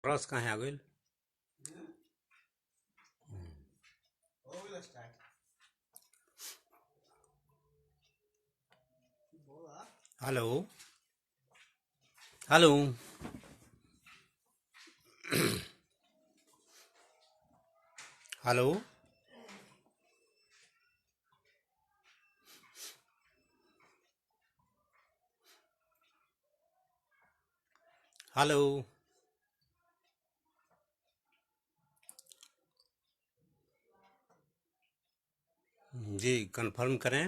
रस कहाँ है आगल। Hello hello. Hello hello. जी कंफर्म करें।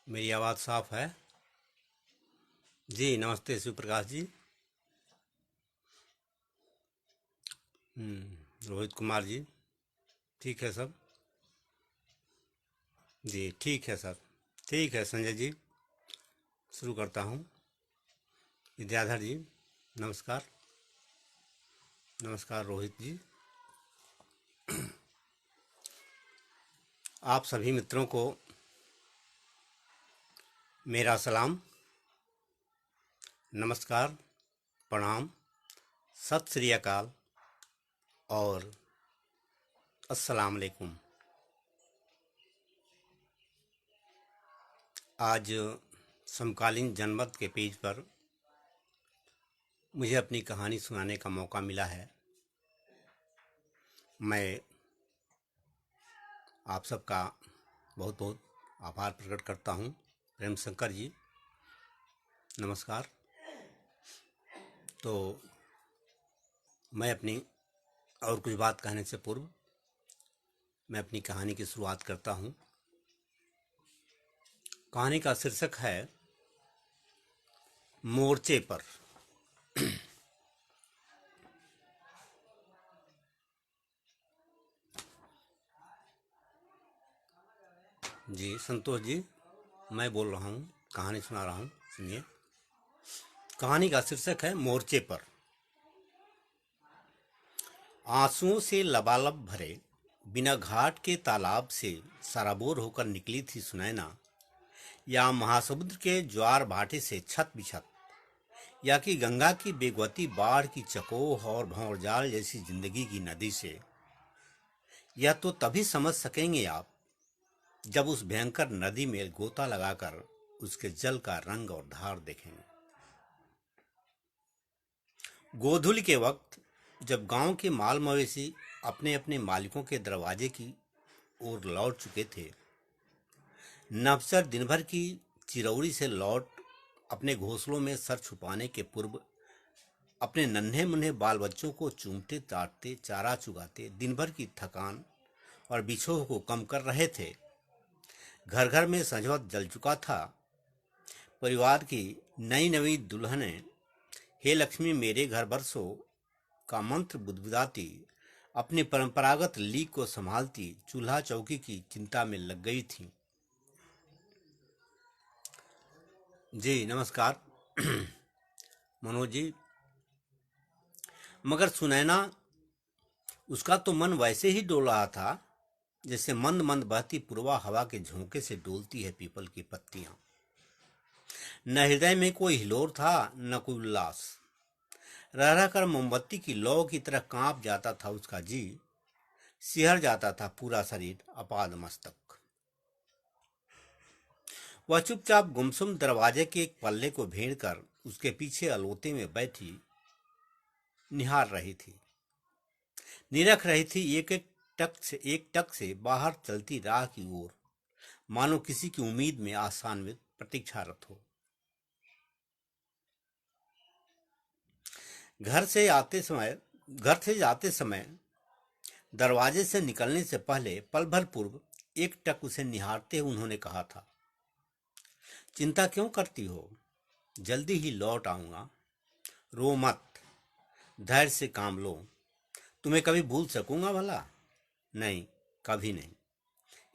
मेरी आवाज़ साफ है? जी नमस्ते शिव प्रकाश जी। रोहित कुमार जी। ठीक है सब। जी ठीक है सर। ठीक है संजय जी। शुरू करता हूँ। विद्याधर जी नमस्कार। नमस्कार रोहित जी। आप सभी मित्रों को मेरा सलाम, नमस्कार, प्रणाम, सत श्री अकाल और अस्सलाम वालेकुम। आज समकालीन जनमत के पेज पर मुझे अपनी कहानी सुनाने का मौका मिला है। मैं आप सबका बहुत बहुत आभार प्रकट करता हूँ। प्रेम शंकर जी नमस्कार। तो मैं अपनी और कुछ बात कहने से पूर्व मैं अपनी कहानी की शुरुआत करता हूँ। कहानी का शीर्षक है मोर्चे पर। जी संतोष जी मैं बोल रहा हूँ, कहानी सुना रहा हूँ, सुनिए। कहानी का शीर्षक है मोर्चे पर। आंसुओं से लबालब भरे बिना घाट के तालाब से सराबोर होकर निकली थी सुनैना, या महासमुद्र के ज्वार भाटे से छत बिछत, या कि गंगा की बेगवती बाढ़ की चकोह और भंवरजाल जैसी जिंदगी की नदी से। यह तो तभी समझ सकेंगे आप जब उस भयंकर नदी में गोता लगाकर उसके जल का रंग और धार देखेंगे। गोधूली के वक्त जब गांव के माल मवेशी अपने अपने मालिकों के दरवाजे की ओर लौट चुके थे, नवसर दिन भर की चिरौरी से लौट अपने घोंसलों में सर छुपाने के पूर्व अपने नन्हे मुन्ने बाल बच्चों को चूमते चाटते चारा चुगाते दिन भर की थकान और बिछोह को कम कर रहे थे। घर घर में संझवत जल चुका था। परिवार की नई नई दुल्हनें हे लक्ष्मी मेरे घर बरसो का मंत्र बुदबुदाती अपनी परंपरागत लीक को संभालती चूल्हा चौकी की चिंता में लग गई थी। जी नमस्कार मनोज जी। मगर सुनैना, उसका तो मन वैसे ही डोल रहा था जैसे मंद मंद बहती पूर्वा हवा के झोंके से डोलती है पीपल की पत्तियां। न हृदय में कोई हिलोर था न कोई उल्लास। रह रह कर मोमबत्ती की लौ की तरह कांप जाता था उसका जी। सिहर जाता था पूरा शरीर अपाद मस्तक। वह चुपचाप गुमसुम दरवाजे के एक पल्ले को भेड़ कर उसके पीछे अलोते में बैठी निहार रही थी, निरख रही थी एक टक से बाहर चलती राह की ओर, मानो किसी की उम्मीद में आशान्वित प्रतीक्षारत हो। घर से जाते समय दरवाजे से निकलने से पहले पल भर पूर्व एक टक उसे निहारते हुए उन्होंने कहा था, चिंता क्यों करती हो, जल्दी ही लौट आऊंगा, रो मत, धैर्य से काम लो। तुम्हें कभी भूल सकूंगा भला? नहीं, कभी नहीं।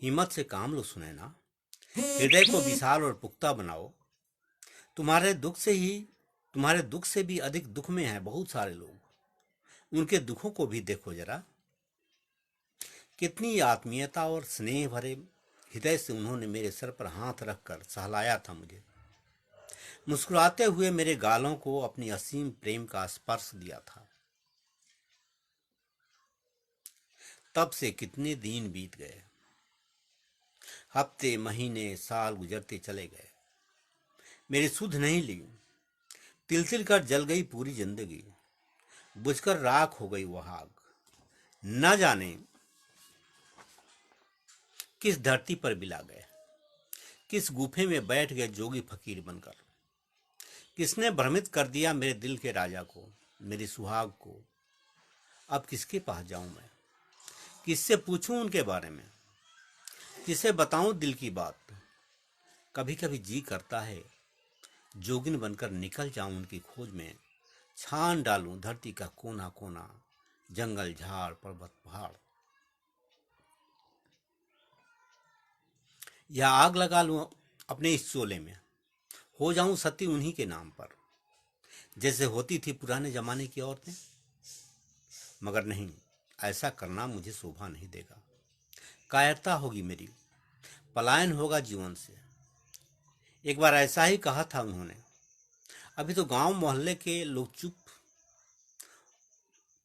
हिम्मत से काम लो सुनैना, हृदय को विशाल और पुख्ता बनाओ। तुम्हारे दुख से ही तुम्हारे दुख से भी अधिक दुख में हैं बहुत सारे लोग। उनके दुखों को भी देखो जरा। कितनी आत्मीयता और स्नेह भरे हृदय से उन्होंने मेरे सर पर हाथ रखकर सहलाया था मुझे। मुस्कुराते हुए मेरे गालों को अपनी असीम प्रेम का स्पर्श दिया था। तब से कितने दिन बीत गए, हफ्ते महीने साल गुजरते चले गए। मेरी सुध नहीं ली, तिल तिल कर जल गई पूरी जिंदगी, बुझकर राख हो गई वो आग। न जाने किस धरती पर बिला गए, किस गुफे में बैठ गए जोगी फकीर बनकर। किसने भ्रमित कर दिया मेरे दिल के राजा को, मेरी सुहाग को। अब किसके पास जाऊं मैं, किससे पूछूं उनके बारे में, किसे बताऊं दिल की बात। कभी कभी जी करता है जोगिन बनकर निकल जाऊं उनकी खोज में, छान डालूं धरती का कोना कोना, जंगल झाड़ पर्वत पहाड़। या आग लगा लूं अपने इस चोले में, हो जाऊं सती उन्हीं के नाम पर, जैसे होती थी पुराने जमाने की औरतें। मगर नहीं, ऐसा करना मुझे शोभा नहीं देगा। कायरता होगी मेरी, पलायन होगा जीवन से। एक बार ऐसा ही कहा था उन्होंने। अभी तो गांव मोहल्ले के लोग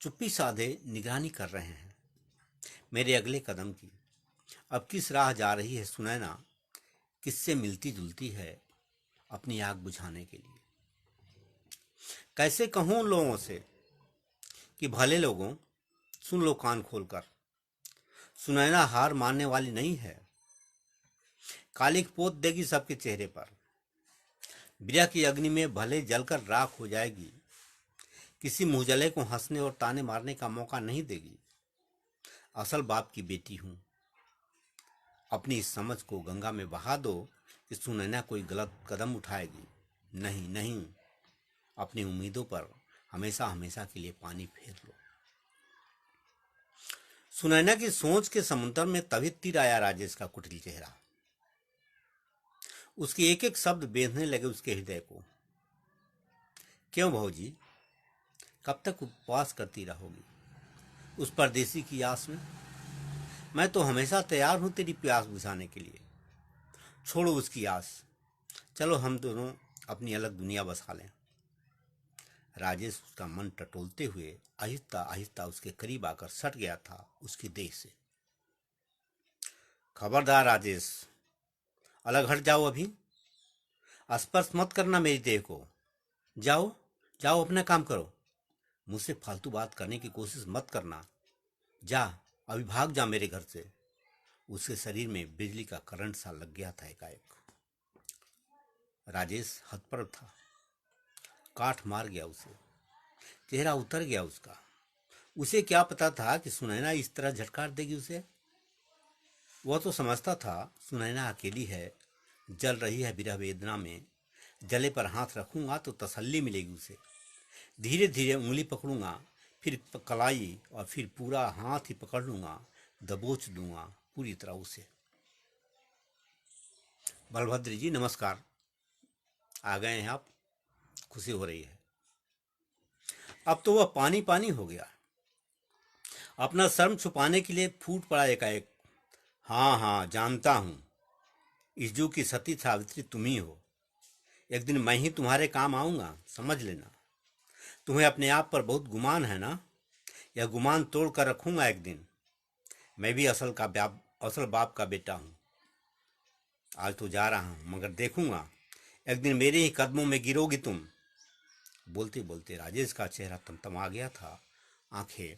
चुप्पी साधे निगरानी कर रहे हैं मेरे अगले कदम की। अब किस राह जा रही है सुनैना, किससे मिलती जुलती है अपनी आग बुझाने के लिए। कैसे कहूं उन लोगों से कि भले लोगों सुन लो कान खोलकर, सुनैना हार मानने वाली नहीं है। कालिक पोत देगी सबके चेहरे पर, विरह की अग्नि में भले जलकर राख हो जाएगी, किसी मुंहजले को हंसने और ताने मारने का मौका नहीं देगी। असल बाप की बेटी हूं, अपनी इस समझ को गंगा में बहा दो कि सुनैना कोई गलत कदम उठाएगी। नहीं नहीं, अपनी उम्मीदों पर हमेशा हमेशा के लिए पानी फेर लो। सुनैना की सोच के समुद्र में तभी तीर आया राजेश का कुटिल चेहरा। उसके एक एक शब्द बेंधने लगे उसके हृदय को। क्यों भौजी, कब तक उपवास करती रहोगी उस परदेसी की आस में? मैं तो हमेशा तैयार हूं तेरी प्यास बुझाने के लिए। छोड़ो उसकी आस, चलो हम दोनों अपनी अलग दुनिया बसा लें। राजेश उसका मन टटोलते हुए आहिस्ता आहिस्ता उसके करीब आकर सट गया था उसकी देह से। खबरदार राजेश, अलग हट जाओ, अभी स्पर्श मत करना मेरी देह को। जाओ जाओ, अपना काम करो, मुझसे फालतू बात करने की कोशिश मत करना। जा, अभी भाग जा मेरे घर से। उसके शरीर में बिजली का करंट सा लग गया था एकाएक। राजेश हतप्रभ था, काठ मार गया उसे, चेहरा उतर गया उसका। उसे क्या पता था कि सुनैना इस तरह झटकार देगी उसे। वह तो समझता था सुनैना अकेली है, जल रही है विरह वेदना में। जले पर हाथ रखूंगा तो तसल्ली मिलेगी उसे। धीरे धीरे उंगली पकड़ूंगा, फिर कलाई, और फिर पूरा हाथ ही पकड़ लूंगा, दबोच दूंगा पूरी तरह उसे। बलभद्र जी नमस्कार, आ गए हैं आप, खुशी हो रही है। अब तो वह पानी पानी हो गया, अपना शर्म छुपाने के लिए फूट पड़ा एकाएक। हाँ हाँ, जानता हूँ, इस युग की सती सावित्री तुम ही हो। एक दिन मैं ही तुम्हारे काम आऊंगा, समझ लेना। तुम्हें अपने आप पर बहुत गुमान है ना? यह गुमान तोड़ कर रखूंगा एक दिन। मैं भी असल बाप का बेटा हूँ। आज तो जा रहा हूँ, मगर देखूंगा एक दिन मेरे ही कदमों में गिरोगी तुम। बोलते बोलते राजेश का चेहरा तमतमा गया था, आंखें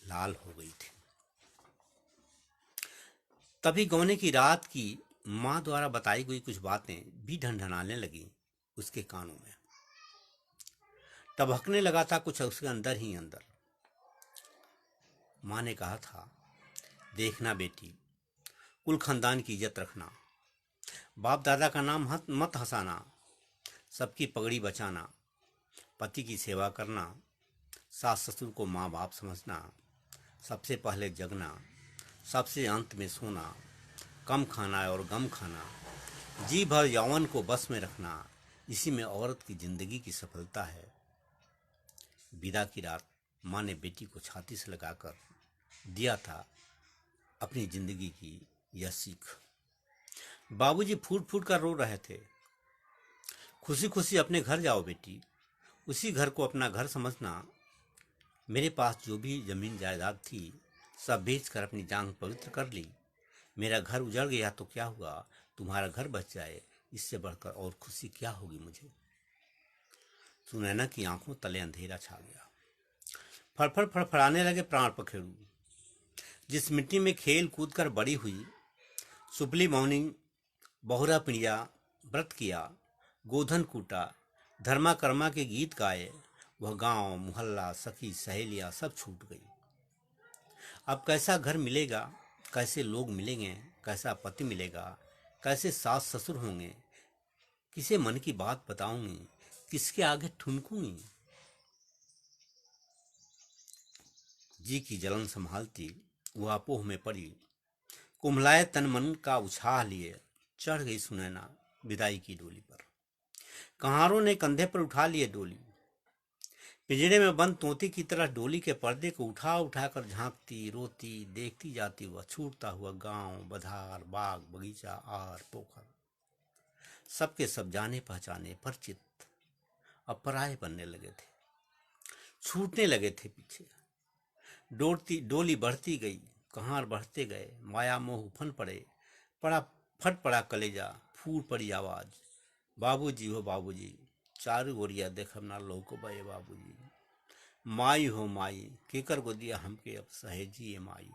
लाल हो गई थी। तभी गौने की रात की माँ द्वारा बताई गई कुछ बातें भी ढनढनाने लगी उसके कानों में। टभकने लगा था कुछ उसके अंदर ही अंदर। माँ ने कहा था, देखना बेटी, कुल खानदान की इज्जत रखना, बाप दादा का नाम मत हंसाना, सबकी पगड़ी बचाना, पति की सेवा करना, सास ससुर को माँ बाप समझना, सबसे पहले जगना, सबसे अंत में सोना, कम खाना और गम खाना, जी भर यौवन को बस में रखना, इसी में औरत की जिंदगी की सफलता है। विदा की रात माँ ने बेटी को छाती से लगाकर दिया था अपनी जिंदगी की यह सीख। बाबूजी फूट फूट कर रो रहे थे। खुशी खुशी अपने घर जाओ बेटी, उसी घर को अपना घर समझना। मेरे पास जो भी जमीन जायदाद थी सब बेच कर अपनी जान पवित्र कर ली। मेरा घर उजड़ गया तो क्या हुआ, तुम्हारा घर बच जाए, इससे बढ़कर और खुशी क्या होगी मुझे। सुनैना की आंखों तले अंधेरा छा गया। फड़फड़ फड़फड़ाने लगे प्राण पखेरु। जिस मिट्टी में खेल कूद कर बड़ी हुई, सुपली मौनी, बहुरा पिड़िया, व्रत किया, गोधन कूटा, धर्मा कर्मा के गीत गाए, वह गांव मोहल्ला सखी सहेलियां सब छूट गई। अब कैसा घर मिलेगा, कैसे लोग मिलेंगे, कैसा पति मिलेगा, कैसे सास ससुर होंगे, किसे मन की बात बताऊंगी, किसके आगे ठुनकूंगी। जी की जलन संभालती वह अपोह में पड़ी। कुम्हलाए तन मन का उछाह लिए चढ़ गई सुनैना विदाई की डोली पर। कहारों ने कंधे पर उठा लिए डोली। पिंजड़े में बंद तोते की तरह डोली के पर्दे को उठा उठा कर झांकती, रोती, देखती जाती वह छूटता हुआ गांव, बधार, बाग, बगीचा, आर, पोखर, सबके सब जाने पहचाने परिचित अब पराये बनने लगे थे, छूटने लगे थे पीछे। डोली बढ़ती गई, कहार बढ़ते गए, माया मोह उफन पड़े, फट पड़ा कलेजा, फूट पड़ी आवाज, बाबूजी हो बाबूजी, चारू ओरिया देखब ना लौको बे बाबूजी, माई हो माई, केकर गोदिया हमके अब सहेजी माई।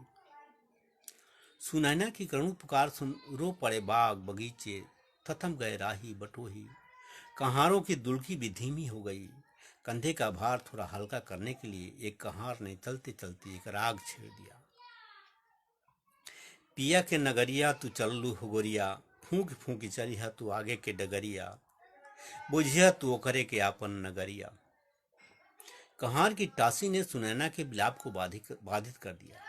सुनैना की करुण पुकार सुन रो पड़े बाग बगीचे, थथम गए राही बटोही। कहारों की दुल्की भी धीमी हो गई। कंधे का भार थोड़ा हल्का करने के लिए एक कहार ने चलते चलते एक राग छेड़ दिया। पिया के नगरिया तू चललू हो गोरिया, फूंक फूंकी चलिया तू आगे के डगरिया, बुझिया तू ओकरे के आपन नगरिया। कहार की टासी ने सुनैना के विलाप को बाधित कर दिया।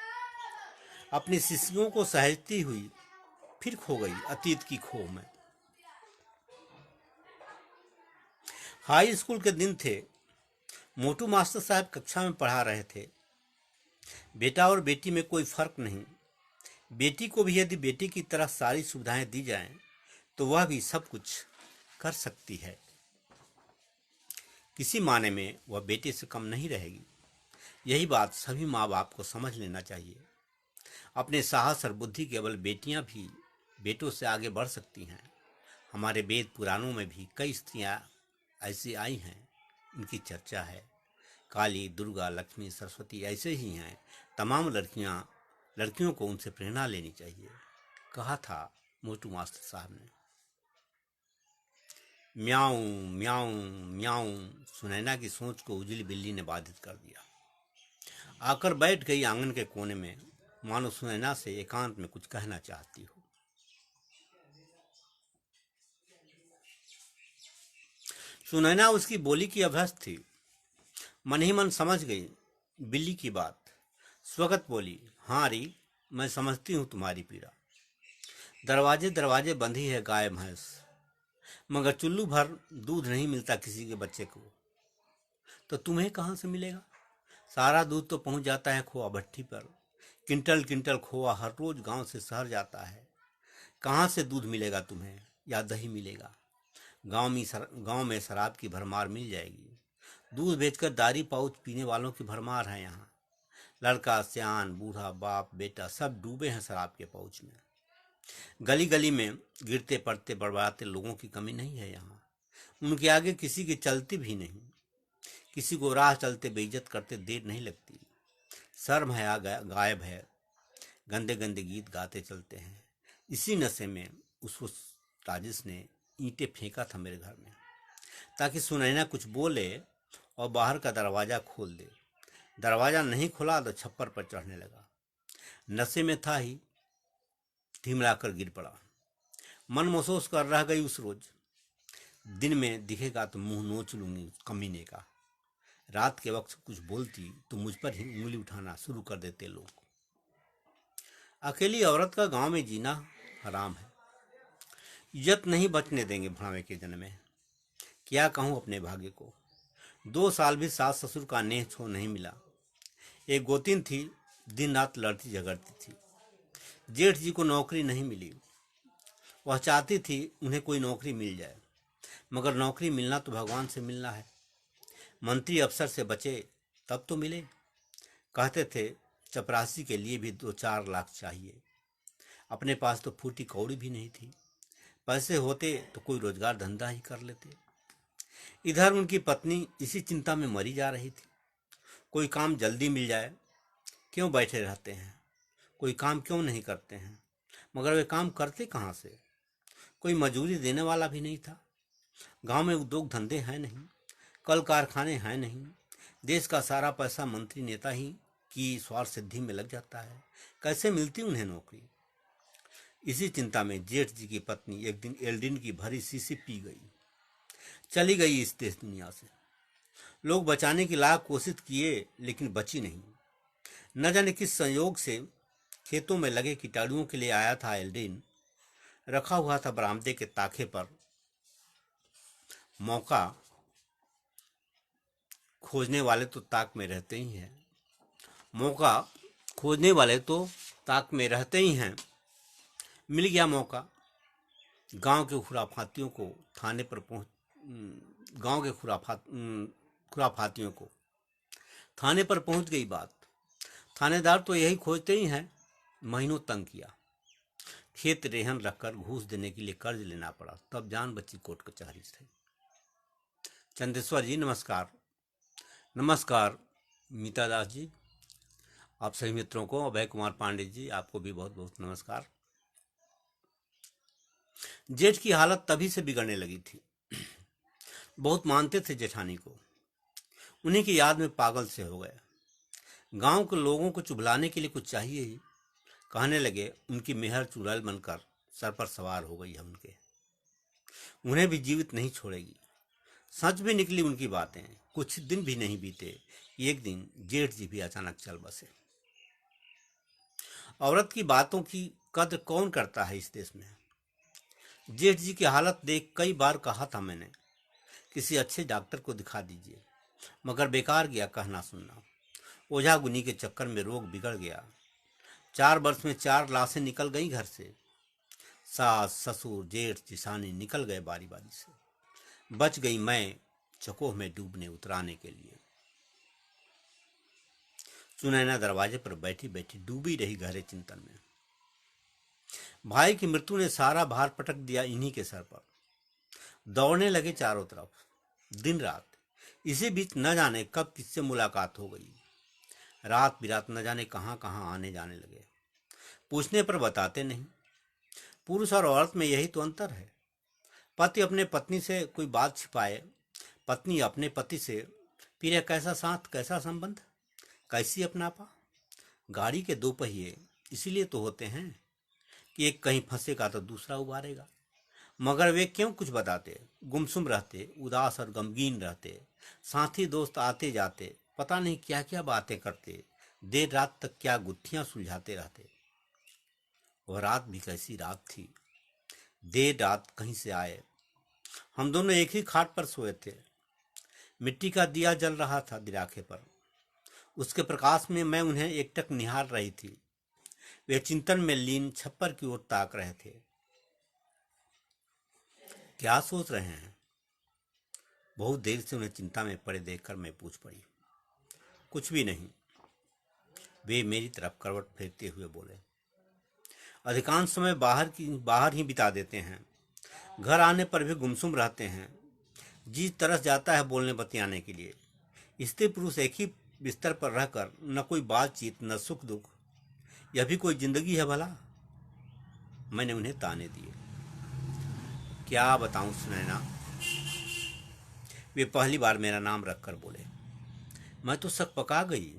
अपनी शिष्यों को सहेजती हुई फिर खो गई अतीत की खो में। हाई स्कूल के दिन थे। मोटू मास्टर साहब कक्षा में पढ़ा रहे थे। बेटा और बेटी में कोई फर्क नहीं। बेटी को भी यदि बेटी की तरह सारी सुविधाएं दी जाएं, तो वह भी सब कुछ कर सकती है। किसी माने में वह बेटे से कम नहीं रहेगी। यही बात सभी माँ बाप को समझ लेना चाहिए। अपने साहस और बुद्धि केवल बेटियां भी बेटों से आगे बढ़ सकती हैं। हमारे वेद पुराणों में भी कई स्त्रियां ऐसी आई हैं, इनकी चर्चा है। काली, दुर्गा, लक्ष्मी, सरस्वती ऐसे ही हैं। तमाम लड़कियों को उनसे प्रेरणा लेनी चाहिए, कहा था मोटू मास्टर साहब ने। म्याऊं म्याऊं म्याऊं, सुनैना की सोच को उजली बिल्ली ने बाधित कर दिया। आकर बैठ गई आंगन के कोने में, मानो सुनैना से एकांत में कुछ कहना चाहती हो। सुनैना उसकी बोली की अभ्यस्त थी। मन ही मन समझ गई बिल्ली की बात। स्वगत बोली, हाँ री, मैं समझती हूँ तुम्हारी पीड़ा। दरवाजे दरवाजे बंधी है गाय भैंस, मगर चुल्लू भर दूध नहीं मिलता किसी के बच्चे को, तो तुम्हें कहाँ से मिलेगा। सारा दूध तो पहुँच जाता है खोआ भट्टी पर। किंटल किंटल खोआ हर रोज गांव से शहर जाता है। कहाँ से दूध मिलेगा तुम्हें, या दही मिलेगा। गांव में शराब की भरमार मिल जाएगी। दूध बेचकर दारी पाउच पीने वालों की भरमार है यहाँ। लड़का, सियान, बूढ़ा, बाप, बेटा सब डूबे हैं शराब के पाउच में। गली गली में गिरते पड़ते बड़बड़ाते लोगों की कमी नहीं है यहाँ। उनके आगे किसी की चलती भी नहीं। किसी को राह चलते बेइज्जत करते देर नहीं लगती। शर्म है गायब है। गंदे गंदे गीत गाते चलते हैं। इसी नशे में उस राजेश ने ईंटें फेंका था मेरे घर में, ताकि सुनैना कुछ बोले और बाहर का दरवाजा खोल दे। दरवाजा नहीं खुला तो छप्पर पर चढ़ने लगा। नशे में था ही, ढिमलाकर गिर पड़ा। मन महसूस कर रह गई उस रोज। दिन में दिखेगा तो मुंह नोच लूंगी कमीने का। रात के वक्त कुछ बोलती तो मुझ पर ही उंगली उठाना शुरू कर देते लोग। अकेली औरत का गांव में जीना हराम है। इज्जत नहीं बचने देंगे भड़ावे के जन्म में। क्या कहूँ अपने भाग्य को। 2 साल भी सास ससुर का नेह छो नहीं मिला। एक गोतिन थी, दिन रात लड़ती झगड़ती थी। जेठ जी को नौकरी नहीं मिली। वह चाहती थी उन्हें कोई नौकरी मिल जाए। मगर नौकरी मिलना तो भगवान से मिलना है। मंत्री अफसर से बचे तब तो मिले। कहते थे चपरासी के लिए भी 2-4 लाख चाहिए। अपने पास तो फूटी कौड़ी भी नहीं थी। पैसे होते तो कोई रोजगार धंधा ही कर लेते। इधर उनकी पत्नी इसी चिंता में मरी जा रही थी। कोई काम जल्दी मिल जाए, क्यों बैठे रहते हैं, कोई काम क्यों नहीं करते हैं। मगर वे काम करते कहाँ से? कोई मजूरी देने वाला भी नहीं था। गांव में उद्योग धंधे हैं नहीं, कल कारखाने हैं नहीं। देश का सारा पैसा मंत्री नेता ही की स्वार्थ सिद्धि में लग जाता है। कैसे मिलती उन्हें नौकरी? इसी चिंता में जेठ जी की पत्नी एक दिन एल्ड्रिन की भरी शीशी पी गई, चली गई इस देश दुनिया से। लोग बचाने की लाख कोशिश किए लेकिन बची नहीं। न जाने किस संयोग से खेतों में लगे कीटाणुओं के लिए आया था एल्ड्रिन। रखा हुआ था बरामदे के ताखे पर। मौका खोजने वाले तो ताक में रहते ही हैं। मौका खोजने वाले तो ताक में रहते ही हैं। मिल गया मौका। गांव के खुराफातियों को थाने पर पहुंच गांव के खुराफातियों को थाने पर पहुंच गई बात। थानेदार तो यही खोजते ही हैं। महीनों तंग किया। खेत रेहन रखकर घूस देने के लिए कर्ज लेना पड़ा, तब जान बची कोर्ट कचहरी से। चंदेश्वर जी नमस्कार। नमस्कार मीता दास जी। आप सभी मित्रों को, अभय कुमार पांडे जी आपको भी बहुत बहुत नमस्कार। जेठ की हालत तभी से बिगड़ने लगी थी। बहुत मानते थे जेठानी को। उन्हीं की याद में पागल से हो गए। गांव के लोगों को चुभलाने के लिए कुछ चाहिए ही। कहने लगे उनकी मेहर चुड़ैल बनकर सर पर सवार हो गई है उनके, उन्हें भी जीवित नहीं छोड़ेगी। सच भी निकली उनकी बातें। कुछ दिन भी नहीं बीते कि एक दिन जेठ जी भी अचानक चल बसे। औरत की बातों की कद्र कौन करता है इस देश में। जेठ जी की हालत देख कई बार कहा था मैंने, किसी अच्छे डॉक्टर को दिखा दीजिए, मगर बेकार गया कहना सुनना। ओझा गुनी के चक्कर में रोग बिगड़ गया। 4 वर्ष में 4 लाशें निकल गई घर से। सास ससुर जेठ जिसानी निकल गए बारी बारी से। बच गई मैं चकोह में डूबने उतराने के लिए। सुनैना दरवाजे पर बैठी बैठी डूबी रही गहरे चिंतन में। भाई की मृत्यु ने सारा भार पटक दिया इन्हीं के सर पर। दौड़ने लगे चारों तरफ दिन रात। इसी बीच न जाने कब किससे मुलाकात हो गई। रात बिरात न जाने कहाँ कहाँ आने जाने लगे। पूछने पर बताते नहीं। पुरुष और औरत में यही तो अंतर है। पति अपने पत्नी से कोई बात छिपाए, पत्नी अपने पति से। फिर यह कैसा साथ, कैसा संबंध, कैसी अपनापा। गाड़ी के 2 पहिए इसीलिए तो होते हैं कि एक कहीं फंसेगा तो दूसरा उबारेगा। मगर वे क्यों कुछ बताते। गुमसुम रहते, उदास और गमगीन रहते। साथी दोस्त आते जाते, पता नहीं क्या क्या बातें करते। देर रात तक क्या गुत्थियां सुलझाते रहते। वह रात भी कैसी रात थी। देर रात कहीं से आए। हम दोनों एक ही खाट पर सोए थे। मिट्टी का दिया जल रहा था दिराखे पर। उसके प्रकाश में मैं उन्हें एकटक निहार रही थी। वे चिंतन में लीन छप्पर की ओर ताक रहे थे। क्या सोच रहे हैं? बहुत देर से उन्हें चिंता में पड़े देखकर मैं पूछ पड़ी। कुछ भी नहीं, वे मेरी तरफ करवट फेरते हुए बोले। अधिकांश समय बाहर ही बिता देते हैं। घर आने पर भी गुमसुम रहते हैं। जी तरस जाता है बोलने बतियाने के लिए। स्त्री पुरुष एक ही बिस्तर पर रहकर न कोई बातचीत, न सुख दुख। यह भी कोई जिंदगी है भला? मैंने उन्हें ताने दिए। क्या बताऊं सुनैना, वे पहली बार मेरा नाम रखकर बोले। मैं तो सक पका गई।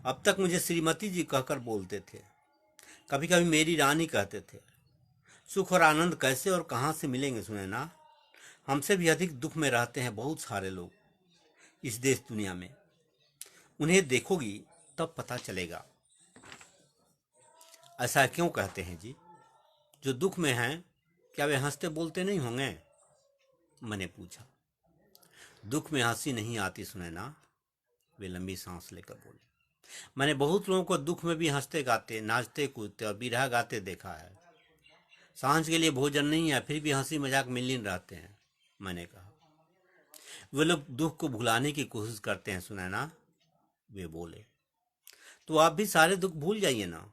अब तक मुझे श्रीमती जी कहकर बोलते थे, कभी कभी मेरी रानी कहते थे। सुख और आनंद कैसे और कहाँ से मिलेंगे सुनैना? हमसे भी अधिक दुख में रहते हैं बहुत सारे लोग इस देश दुनिया में। उन्हें देखोगी तब पता चलेगा। ऐसा क्यों कहते हैं जी? जो दुख में हैं क्या वे हंसते बोलते नहीं होंगे? मैंने पूछा। दुख में हंसी नहीं आती सुनैना, वे लंबी सांस लेकर बोले। मैंने बहुत लोगों को दुख में भी हंसते गाते, नाचते कूदते और बिरहा गाते देखा है। सांझ के लिए भोजन नहीं है फिर भी हंसी मजाक में लीन रहते हैं। मैंने कहा। वे लोग दुख को भुलाने की कोशिश करते हैं सुनैना, वे बोले। तो आप भी सारे दुख भूल जाइए ना।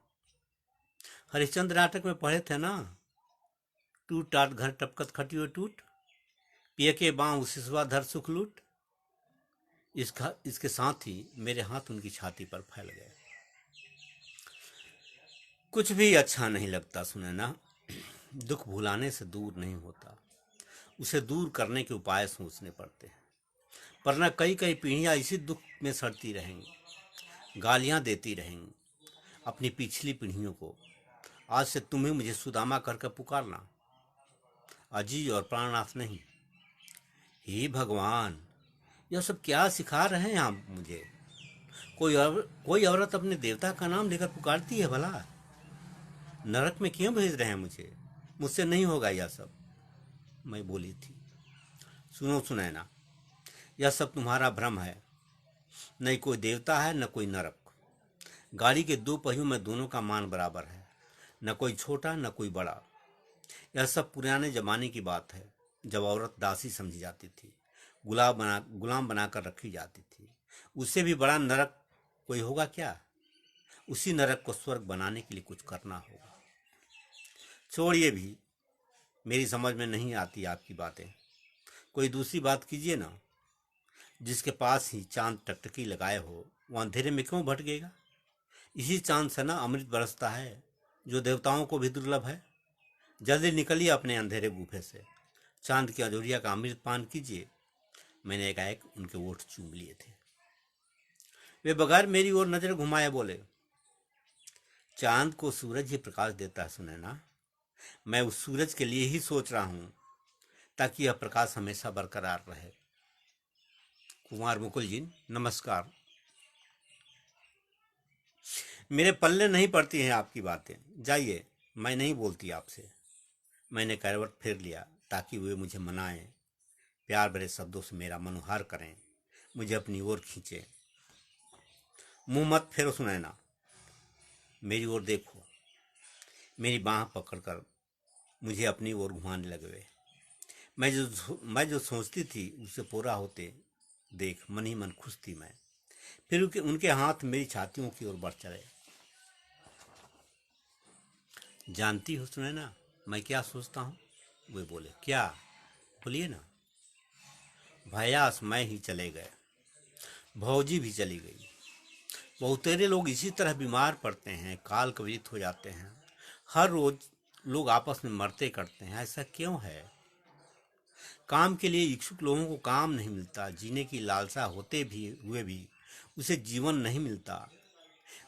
हरिश्चंद्र नाटक में पढ़े थे ना, टूट टाट घर टपकत खटियो टूट, पिय के बाँव सिसवा धर सुख लूट। इसके साथ ही मेरे हाथ उनकी छाती पर फैल गए। कुछ भी अच्छा नहीं लगता सुनैना। दुख भुलाने से दूर नहीं होता, उसे दूर करने के उपाय सोचने पड़ते हैं। पर न कई कई पीढ़ियां इसी दुख में सड़ती रहेंगी, गालियां देती रहेंगी अपनी पिछली पीढ़ियों को। आज से तुम्हें मुझे सुदामा करके पुकारना, अजी और प्राणनाथ नहीं। हे भगवान, यह सब क्या सिखा रहे हैं आप मुझे? कोई औरत अपने देवता का नाम लेकर पुकारती है भला? नरक में क्यों भेज रहे हैं मुझे? मुझसे नहीं होगा यह सब, मैं बोली थी। सुनो सुनैना, यह सब तुम्हारा भ्रम है। न कोई देवता है न कोई नरक। गाड़ी के दो पहियों में दोनों का मान बराबर है, न कोई छोटा न कोई बड़ा। यह सब पुराने जमाने की बात है, जब औरत दासी समझी जाती थी, गुलाम बनाकर रखी जाती थी। उससे भी बड़ा नरक कोई होगा क्या? उसी नरक को स्वर्ग बनाने के लिए कुछ करना होगा। छोड़िए भी, मेरी समझ में नहीं आती आपकी बातें। कोई दूसरी बात कीजिए ना। जिसके पास ही चांद टकटकी लगाए हो, वो अंधेरे में क्यों भटकेगा? इसी चांद से ना अमृत बरसता है, जो देवताओं को भी दुर्लभ है। जल्दी निकलिए अपने अंधेरे गुफे से, चांद की अजोरिया का अमृत पान कीजिए। मैंने एकाएक उनके ओठ चूम लिए थे। वे बगैर मेरी ओर नजर घुमाए बोले, चांद को सूरज ही प्रकाश देता है सुनैना। मैं उस सूरज के लिए ही सोच रहा हूं, ताकि यह प्रकाश हमेशा बरकरार रहे। कुमार मुकुल जी नमस्कार। मेरे पल्ले नहीं पड़ती हैं आपकी बातें, जाइए, मैं नहीं बोलती आपसे। मैंने करवट फेर लिया ताकि वे मुझे मनाएं, प्यार भरे शब्दों से मेरा मनोहार करें, मुझे अपनी ओर खींचे। मुंह मत फेरो सुनैना, मेरी ओर देखो। मेरी बाह पकड़कर मुझे अपनी ओर घुमाने लगे वे। मैं जो सोचती थी उसे पूरा होते देख मन ही मन खुश थी मैं। फिर उनके हाथ मेरी छातियों की ओर बढ़ चले। जानती हो सुनैना, मैं क्या सोचता हूँ? वे बोले। क्या? बोलिए ना। भयास मैं ही चले गए, भौजी भी चली गई। बहुतेरे लोग इसी तरह बीमार पड़ते हैं, काल कवचित हो जाते हैं। हर रोज लोग आपस में मरते करते हैं, ऐसा क्यों है? काम के लिए इच्छुक लोगों को काम नहीं मिलता, जीने की लालसा होते भी हुए भी उसे जीवन नहीं मिलता।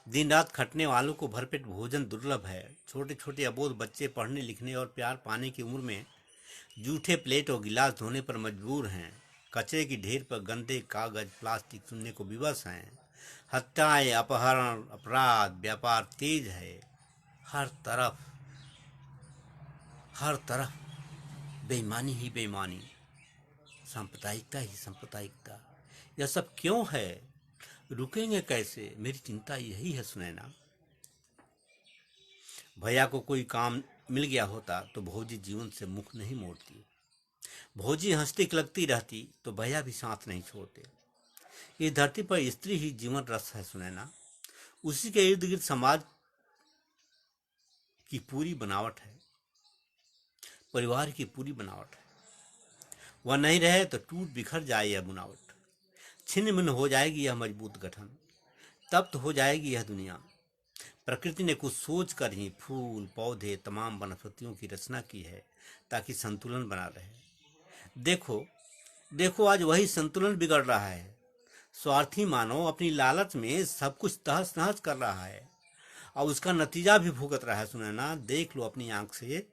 दिन रात खटने वालों को भरपेट भोजन दुर्लभ है। छोटे छोटे अबोध बच्चे पढ़ने लिखने और प्यार पाने की उम्र में जूठे प्लेट और गिलास धोने पर मजबूर हैं। कचरे की ढेर पर गंदे कागज प्लास्टिक सुनने को विवश हैं। हत्याएं, अपहरण, अपराध, व्यापार तेज है। हर तरफ हर तरफ बेईमानी ही बेईमानी, सांप्रदायिकता ही सांप्रदायिकता। यह सब क्यों है? रुकेंगे कैसे? मेरी चिंता यही है सुनैना। भैया को कोई काम मिल गया होता तो भौजी जीवन से मुख नहीं मोड़ती। भौजी हंसती लगती रहती तो भैया भी साथ नहीं छोड़ते। इस धरती पर स्त्री ही जीवन रस है सुनैना। उसी के इर्द गिर्द समाज की पूरी बनावट है, परिवार की पूरी बनावट है। वह नहीं रहे तो टूट बिखर जाए यह बनावट, छिन्न भिन्न हो जाएगी यह मजबूत गठन, तप्त हो जाएगी यह दुनिया। प्रकृति ने कुछ सोच कर ही फूल पौधे तमाम वनस्पतियों की रचना की है, ताकि संतुलन बना रहे। देखो देखो, आज वही संतुलन बिगड़ रहा है। स्वार्थी मानव अपनी लालच में सब कुछ तहस नहस कर रहा है और उसका नतीजा भी भुगत रहा है सुनैना। देख लो अपनी आंख से।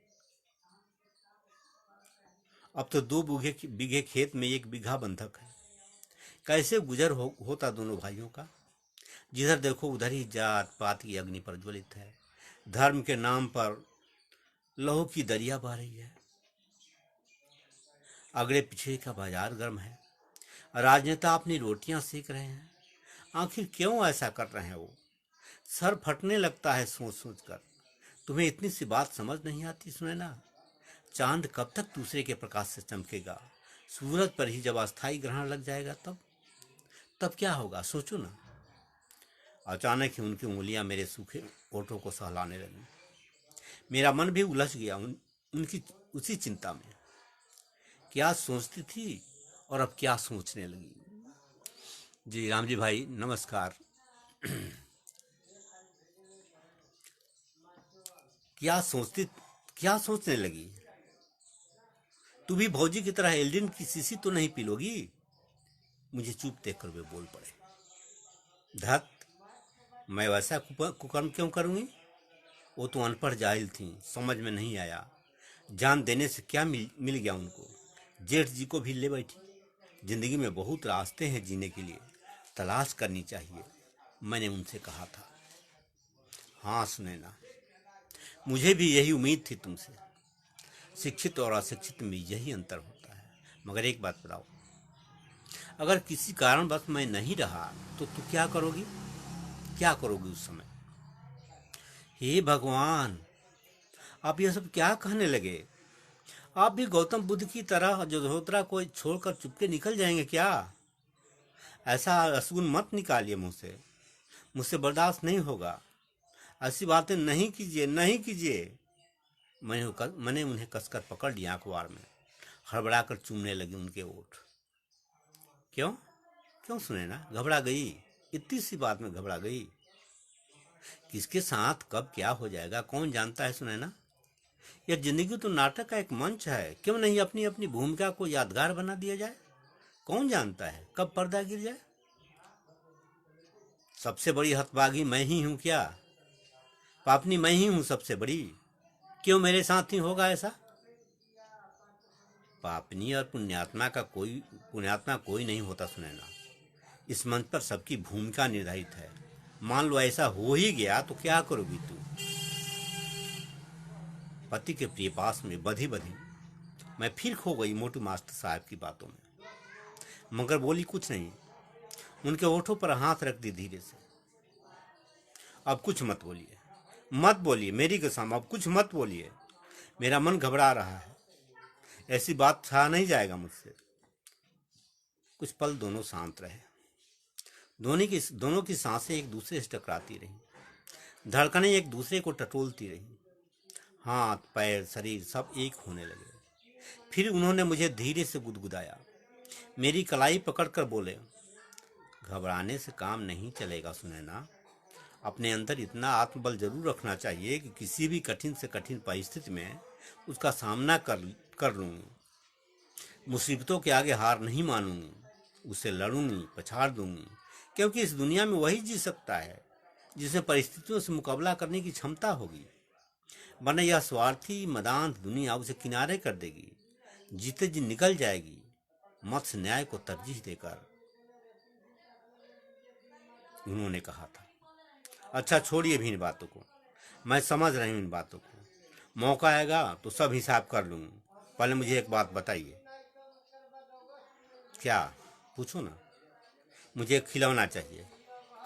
अब तो 2 बीघे खेत में 1 बीघा बंधक है। कैसे गुजर होता दोनों भाइयों का? जिधर देखो उधर ही जात पात की अग्नि प्रज्वलित है। धर्म के नाम पर लहू की दरिया बह रही है। अगले पिछड़े का बाजार गर्म है। राजनेता अपनी रोटियां सेक रहे हैं। आखिर क्यों ऐसा कर रहे हैं वो? सर फटने लगता है सोच सोच कर। तुम्हें इतनी सी बात समझ नहीं आती सुनैना? चांद कब तक दूसरे के प्रकाश से चमकेगा? सूरज पर ही जब अस्थाई ग्रहण लग जाएगा तब क्या होगा, सोचो ना। अचानक ही उनकी उंगलियां मेरे सूखे होठों को सहलाने लगी। मेरा मन भी उलझ गया उनकी उसी चिंता में। क्या सोचती थी और अब क्या सोचने लगी। जी राम जी भाई नमस्कार। क्या सोचती, क्या सोचने लगी। तू भी भौजी की तरह एल्डिन की शीशी तो नहीं पी लोगी। मुझे चुप देखकर वे बोल पड़े। धत, मैं वैसा कुकर्म क्यों करूंगी। वो तो अनपढ़ जाहिल थी, समझ में नहीं आया। जान देने से क्या मिल गया उनको। जेठ जी को भी ले बैठी। जिंदगी में बहुत रास्ते हैं जीने के लिए, तलाश करनी चाहिए, मैंने उनसे कहा था। हाँ सुनैना, मुझे भी यही उम्मीद थी तुमसे। शिक्षित और अशिक्षित में यही अंतर होता है। मगर एक बात बताओ, अगर किसी कारणवश मैं नहीं रहा तो तू क्या करोगी, क्या करोगी उस समय। हे भगवान, आप ये सब क्या कहने लगे। आप भी गौतम बुद्ध की तरह यशोधरा को छोड़कर चुपके निकल जाएंगे क्या। ऐसा असगुन मत निकालिए मुंह से, मुझसे बर्दाश्त नहीं होगा। ऐसी बातें नहीं कीजिए, नहीं कीजिए। मैंने उन्हें कसकर पकड़ लिया अखबार में, हड़बड़ा कर चूमने लगी उनके ओठ। क्यों क्यों सुनैना, घबरा गई। इतनी सी बात में घबरा गई। किसके साथ कब क्या हो जाएगा कौन जानता है सुनैना। यह जिंदगी तो नाटक का एक मंच है, क्यों नहीं अपनी अपनी भूमिका को यादगार बना दिया जाए। कौन जानता है कब पर्दा गिर जाए। सबसे बड़ी हतभागी मैं ही हूं क्या, पापनी मैं ही हूं सबसे बड़ी। क्यों मेरे साथ ही होगा ऐसा। पापनी और पुण्यात्मा कोई नहीं होता सुनैना। इस मंच पर सबकी भूमिका निर्धारित है। मान लो ऐसा हो ही गया तो क्या करोगी तू। पति के प्रिय पास में बधी बधी मैं फिर खो गई मोटू मास्टर साहब की बातों में, मगर बोली कुछ नहीं। उनके होठों पर हाथ रख दी धीरे से। अब कुछ मत बोलिए, मत बोलिए मेरी कसम, अब कुछ मत बोलिए। मेरा मन घबरा रहा है, ऐसी बात सहा नहीं जाएगा मुझसे। कुछ पल दोनों शांत रहे। दोनों की सांसें एक दूसरे से टकराती रहीं, धड़कनें एक दूसरे को टटोलती रहीं। हाथ पैर शरीर सब एक होने लगे। फिर उन्होंने मुझे धीरे से गुदगुदाया, मेरी कलाई पकड़कर बोले, घबराने से काम नहीं चलेगा सुनैना। अपने अंदर इतना आत्मबल जरूर रखना चाहिए कि किसी भी कठिन से कठिन परिस्थिति में उसका सामना कर लूँगी। मुसीबतों के आगे हार नहीं मानूंगी, उसे लड़ूंगी, पछाड़ दूंगी। क्योंकि इस दुनिया में वही जी सकता है जिसे परिस्थितियों से मुकाबला करने की क्षमता होगी। वरना यह स्वार्थी मदांत दुनिया उसे किनारे कर देगी, जीते जी निकल जाएगी, मत्स्य न्याय को तरजीह देकर। उन्होंने कहा था। अच्छा छोड़िए भी इन बातों को, मैं समझ रही हूँ इन बातों को। मौका आएगा तो सब हिसाब कर लूँगी। पहले मुझे एक बात बताइए। क्या, पूछो ना। मुझे एक खिलौना चाहिए,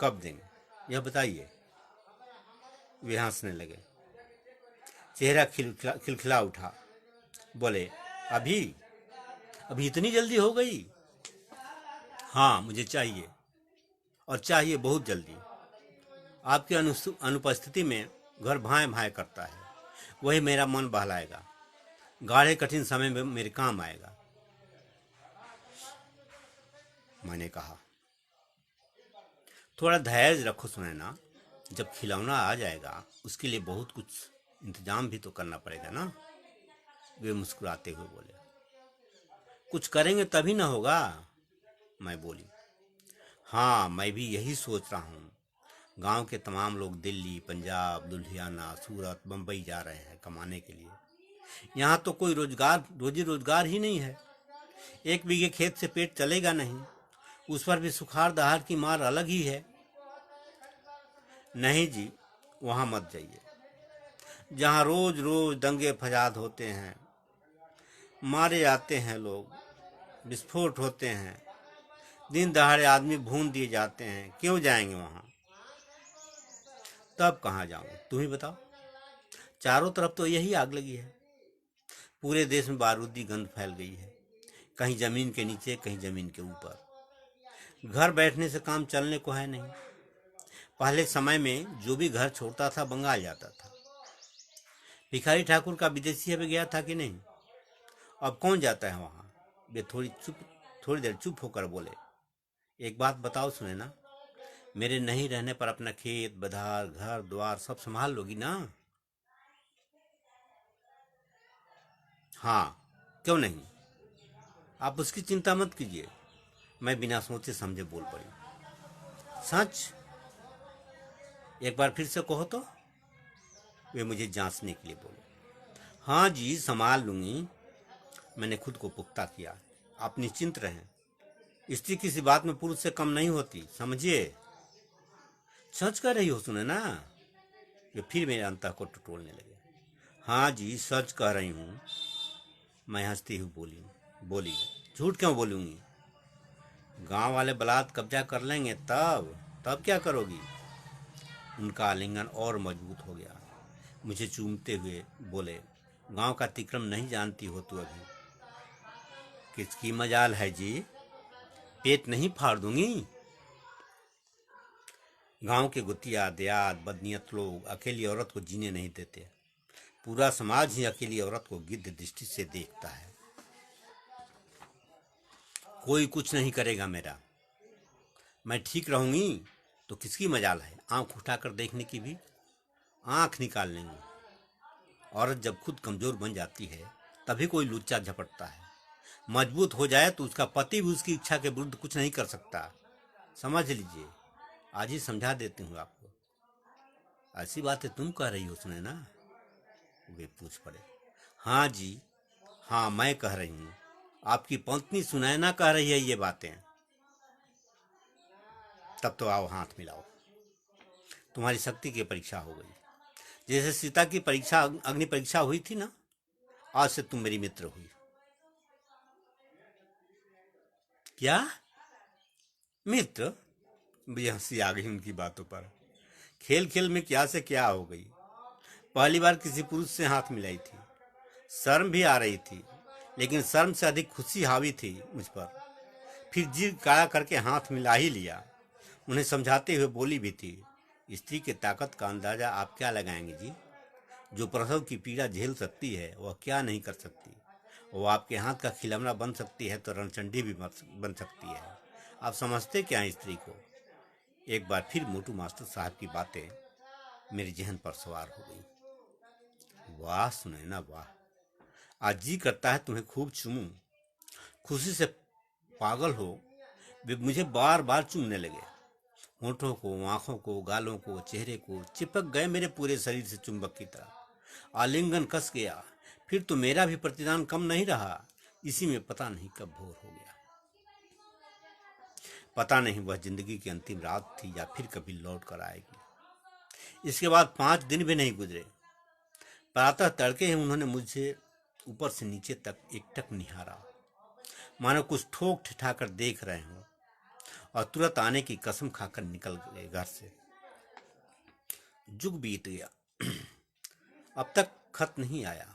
कब देंगे यह बताइए। वे हंसने लगे, चेहरा खिलखिला उठा। बोले, अभी अभी इतनी जल्दी हो गई। हाँ मुझे चाहिए, और चाहिए बहुत जल्दी। आपकी अनुपस्थिति में घर भाएं भाएं करता है, वही मेरा मन बहलाएगा, गाढ़े कठिन समय में मेरे काम आएगा। मैंने कहा, थोड़ा धैर्य रखो सुनैना, जब खिलौना आ जाएगा उसके लिए बहुत कुछ इंतजाम भी तो करना पड़ेगा ना। वे मुस्कुराते हुए बोले, कुछ करेंगे तभी ना होगा। मैं बोली, हाँ मैं भी यही सोच रहा हूँ। गांव के तमाम लोग दिल्ली, पंजाब, लुधियाना, सूरत, बम्बई जा रहे हैं कमाने के लिए। यहाँ तो कोई रोजी रोजगार ही नहीं है। एक बीघे खेत से पेट चलेगा नहीं, उस पर भी सुखाड़ दहाड़ की मार अलग ही है। नहीं जी, वहाँ मत जाइए, जहाँ रोज रोज दंगे फसाद होते हैं, मारे जाते हैं लोग, विस्फोट होते हैं, दिन दहाड़े आदमी भून दिए जाते हैं। क्यों जाएंगे वहाँ। तब कहाँ जाऊँ, तुम ही बताओ। चारों तरफ तो यही आग लगी है, पूरे देश में बारूदी गंध फैल गई है। कहीं जमीन के नीचे, कहीं जमीन के ऊपर। घर बैठने से काम चलने को है नहीं। पहले समय में जो भी घर छोड़ता था बंगाल जाता था। भिखारी ठाकुर का विदेशी है गया था कि नहीं? अब कौन जाता है वहां? वे थोड़ी देर चुप होकर बोले, एक बात बताओ सुने ना, मेरे नहीं रहने पर अपना खेत बधार घर द्वार सब संभाल लोगी ना? हाँ, क्यों नहीं? आप उसकी चिंता मत कीजिए। मैं बिना सोचे समझे बोल पड़ी। सच? एक बार फिर से कहो तो। वे मुझे जांचने के लिए बोले। हाँ जी, संभाल लूंगी। मैंने खुद को पुख्ता किया। आप निश्चिंत रहें। स्त्री किसी बात में पुरुष से कम नहीं होती, समझिए। सच कह रही हो सुने ना? वे फिर मेरे अंतः को टटोलने लगे। हाँ जी, सच कह रही हूँ। मैं हंसती हुई बोली, झूठ क्यों बोलूंगी? गांव वाले बलात् कब्जा कर लेंगे तब क्या करोगी? उनका आलिंगन और मजबूत हो गया। मुझे चूमते हुए बोले, गांव का तिक्रम नहीं जानती हो तू अभी। किसकी मजाल है जी? पेट नहीं फाड़ दूंगी? गांव के गुतिया देहात बदनीयत लोग अकेली औरत को जीने नहीं देते। पूरा समाज ही अकेली औरत को गिद्ध दृष्टि से देखता है। कोई कुछ नहीं करेगा मेरा। मैं ठीक रहूंगी तो किसकी मजाल है आंख उठाकर देखने की भी? आंख निकाल लेंगे। औरत जब खुद कमजोर बन जाती है तभी कोई लुच्चा झपटता है। मजबूत हो जाए तो उसका पति भी उसकी इच्छा के विरुद्ध कुछ नहीं कर सकता। समझ लीजिए, आज ही समझा देती हूँ आपको। ऐसी बातें तुम कह रही हो सुने ना? वे पूछ पड़े। हाँ जी, हाँ मैं कह रही हूँ। आपकी पत्नी सुनैना कह रही है ये बातें। तब तो आओ हाथ मिलाओ। तुम्हारी शक्ति की परीक्षा हो गई। जैसे सीता की परीक्षा अग्नि परीक्षा हुई थी ना, आज से तुम मेरी मित्र हुई। क्या मित्र? मुझे हंसी आ गई उनकी बातों पर। खेल खेल में क्या से क्या हो गई। पहली बार किसी पुरुष से हाथ मिलाई थी। शर्म भी आ रही थी, लेकिन शर्म से अधिक खुशी हावी थी मुझ पर। फिर जी काया करके हाथ मिला ही लिया। उन्हें समझाते हुए बोली भी थी, स्त्री की ताकत का अंदाजा आप क्या लगाएंगे जी? जो प्रसव की पीड़ा झेल सकती है वह क्या नहीं कर सकती। वो आपके हाथ का खिलौना बन सकती है तो रणचंडी भी बन सकती है। आप समझते क्या हैं स्त्री को? एक बार फिर मोटू मास्टर साहब की बातें मेरे जहन पर सवार हो गई। वाह सुनैना वाह, आज जी करता है तुम्हें खूब चूमूं। खुशी से पागल हो वे मुझे बार बार चूमने लगे। होठों को, आंखों को, गालों को, चेहरे को चिपक गए मेरे पूरे शरीर से चुंबक की तरह। आलिंगन कस गया। फिर तो मेरा भी प्रतिदान कम नहीं रहा। इसी में पता नहीं कब भोर हो गया। पता नहीं वह जिंदगी की अंतिम रात थी या फिर कभी लौट कर आएगी। इसके बाद 5 दिन भी नहीं गुजरे। प्रातः तड़के ही उन्होंने मुझे ऊपर से नीचे तक एकटक निहारा, मानो कुछ ठोक ठिठाकर देख रहे हों, और तुरंत आने की कसम खाकर निकल गए घर से। जुग बीत गया, अब तक खत नहीं आया।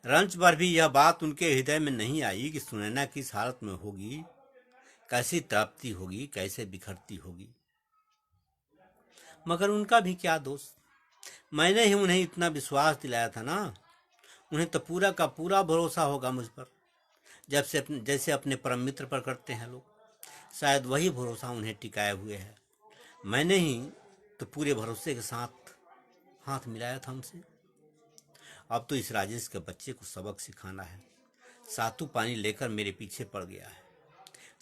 रंच पर भी यह बात उनके हृदय में नहीं आई कि सुनैना किस हालत में होगी, कैसी तड़पती होगी, कैसे बिखरती होगी। मगर उनका भी क्या दोष? मैंने ही उन्हें इतना विश्वास दिलाया था ना। उन्हें तो पूरा का पूरा भरोसा होगा मुझ पर, जैसे अपने परम मित्र पर करते हैं लोग। शायद वही भरोसा उन्हें टिकाए हुए है। मैंने ही तो पूरे भरोसे के साथ हाथ मिलाया था उनसे। अब तो इस राजेश के बच्चे को सबक सिखाना है। सातू पानी लेकर मेरे पीछे पड़ गया है।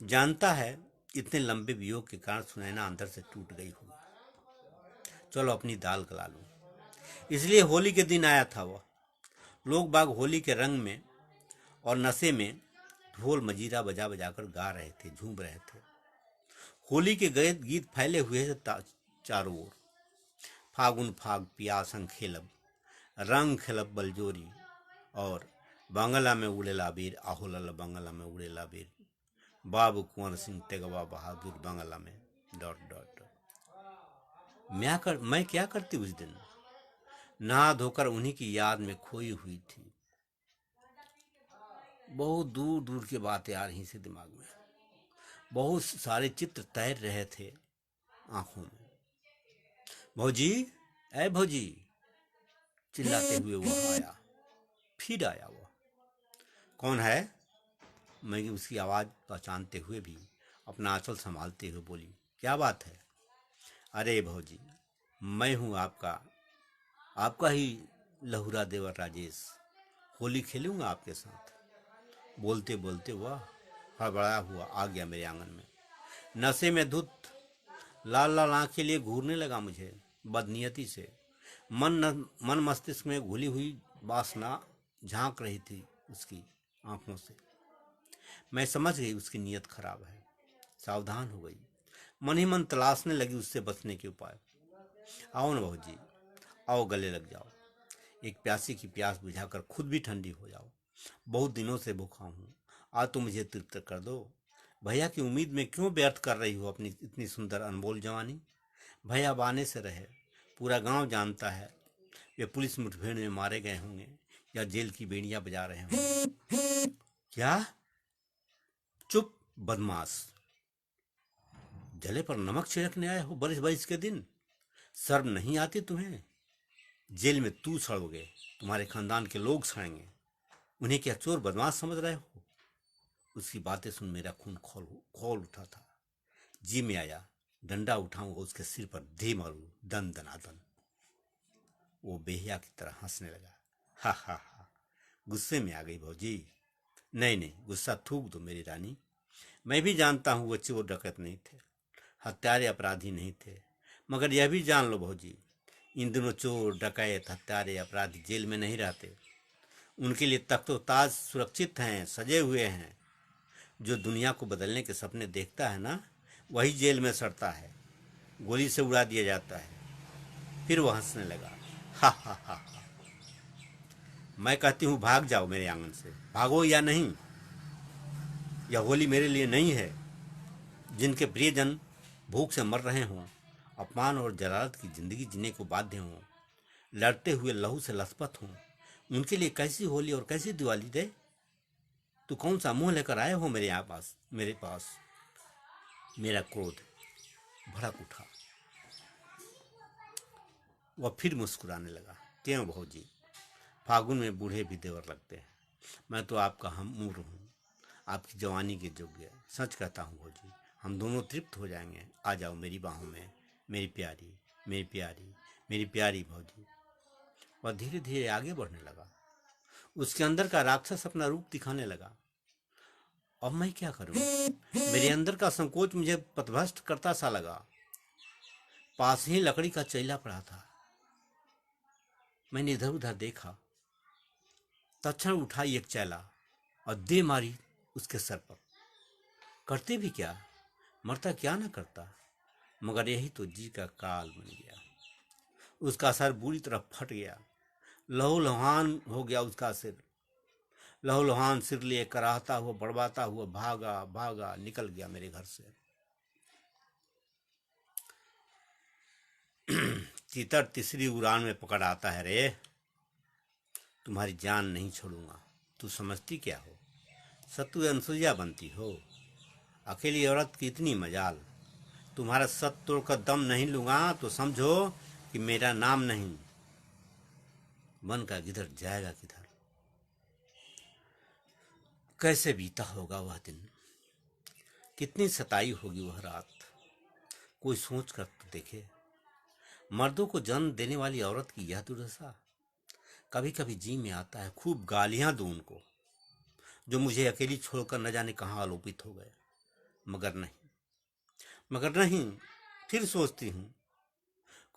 जानता है इतने लंबे वियोग के कारण सुनैना अंदर से टूट गई होगी। चलो अपनी दाल गला लूं। इसलिए होली के दिन आया था वह। लोग बाग होली के रंग में और नशे में ढोल मजीरा बजा बजा कर गा रहे थे, झूम रहे थे। होली के गीत फैले हुए थे चारों ओर। फागुन फाग पियासंग खेलब, रंग खेलब बलजोरी, और बांगला में उड़ेला बीर, आहोलल बांगला में उड़ेला बीर, बाबू कुंवर सिंह तेगवा बहादुर बांगला में डॉट डॉट। मैं क्या करती उस दिन? नहा धोकर उन्हीं की याद में खोई हुई थी। बहुत दूर दूर की बातें आ रही थी दिमाग में। बहुत सारे चित्र तैर रहे थे आंखों में। भौजी, ऐ भौजी, चिल्लाते हुए वह आया। फिर आया वह। कौन है? मैं उसकी आवाज़ पहचानते हुए भी अपना आंचल संभालते हुए बोली, क्या बात है? अरे भौजी, मैं हूँ आपका ही लहुरा देवर राजेश। होली खेलूंगा आपके साथ। बोलते बोलते वह हड़बड़ाया हुआ आ गया मेरे आंगन में। नशे में धुत लाल लाल आंखें लिए घूरने लगा मुझे बदनियती से। मन मस्तिष्क में घुली हुई वासना झांक रही थी उसकी आंखों से। मैं समझ गई उसकी नीयत खराब है। सावधान हो गई। मन ही मन तलाशने लगी उससे बचने के उपाय। आओ न बहू जी, आओ गले लग जाओ। एक प्यासी की प्यास बुझाकर खुद भी ठंडी हो जाओ। बहुत दिनों से भूखा हूँ, आज तो मुझे तृप्त कर दो। भैया की उम्मीद में क्यों व्यर्थ कर रही हो अपनी इतनी सुंदर अनमोल जवानी? भैया अब आने से रहे। पूरा गांव जानता है वे पुलिस मुठभेड़ में मारे गए होंगे या जेल की बेड़ियां बजा रहे होंगे। क्या? चुप बदमाश! जले पर नमक छिड़कने आए हो बारिश बारिश के दिन? शर्म नहीं आती तुम्हें? जेल में तू सड़ोगे, तुम्हारे खानदान के लोग सड़ेंगे। उन्हें क्या चोर बदमाश समझ रहे हो? उसकी बातें सुन मेरा खून खोल खोल उठा था। जी में आया डंडा उठाऊंगा उसके सिर पर दे मारूं दन दनादन। वो बेहिया की तरह हंसने लगा। हा हा हा, गुस्से में आ गई भौजी। नहीं नहीं, गुस्सा थूक दो मेरी रानी। मैं भी जानता हूँ वो चोर डकैत नहीं थे, हत्यारे अपराधी नहीं थे। मगर यह भी जान लो भौजी, इन दिनों चोर डकैत हत्यारे अपराधी जेल में नहीं रहते। उनके लिए तख्तो ताज सुरक्षित हैं, सजे हुए हैं। जो दुनिया को बदलने के सपने देखता है ना, वही जेल में सड़ता है, गोली से उड़ा दिया जाता है। फिर वह हंसने लगा। हा हा हा हा। मैं कहती हूँ भाग जाओ मेरे आंगन से, भागो या नहीं। यह होली मेरे लिए नहीं है। जिनके प्रियजन भूख से मर रहे हों, अपमान और जलालत की जिंदगी जीने को बाध्य हों, लड़ते हुए लहू से लथपथ हों, उनके लिए कैसी होली और कैसी दिवाली दे? तू कौन सा मुंह लेकर आए हो मेरे पास? मेरा क्रोध भड़क उठा। वह फिर मुस्कुराने लगा। क्यों भौजी, फागुन में बूढ़े भी देवर लगते हैं। मैं तो आपका हम उम्र हूँ, आपकी जवानी के योग्य। सच कहता हूँ भौजी, हम दोनों तृप्त हो जाएंगे। आ जाओ मेरी बाहों में, मेरी प्यारी, मेरी प्यारी, मेरी प्यारी भौजी। वह धीरे धीरे आगे बढ़ने लगा। उसके अंदर का राक्षस अपना रूप दिखाने लगा। अब मैं क्या करूं? मेरे अंदर का संकोच मुझे पथभ्रष्ट करता सा लगा। पास ही लकड़ी का चैला पड़ा था। मैंने इधर उधर देखा। तत्क्षण उठाई एक चैला और दे मारी उसके सर पर। करते भी क्या, मरता क्या ना करता। मगर यही तो जी का काल बन गया। उसका सर बुरी तरह फट गया। लहू लुहान हो गया उसका सिर। लहू लुहान सिर लिए कराहता हुआ बड़बाता हुआ भागा भागा निकल गया मेरे घर से। तीतर तीसरी उड़ान में पकड़ आता है रे। तुम्हारी जान नहीं छोड़ूंगा। तू समझती क्या हो? सत्तू अनसुईया बनती हो। अकेली औरत की इतनी मजाल। तुम्हारा सत तोड़कर दम नहीं लूंगा तो समझो कि मेरा नाम नहीं। मन का किधर जाएगा किधर। कैसे बीता होगा वह दिन, कितनी सताई होगी वह रात। कोई सोच कर तो देखे। मर्दों को जन्म देने वाली औरत की यह दुर्दशा। कभी कभी जी में आता है खूब गालियां दूं उनको, जो मुझे अकेली छोड़कर न जाने कहां आलोपित हो गए। मगर नहीं, मगर नहीं। फिर सोचती हूँ,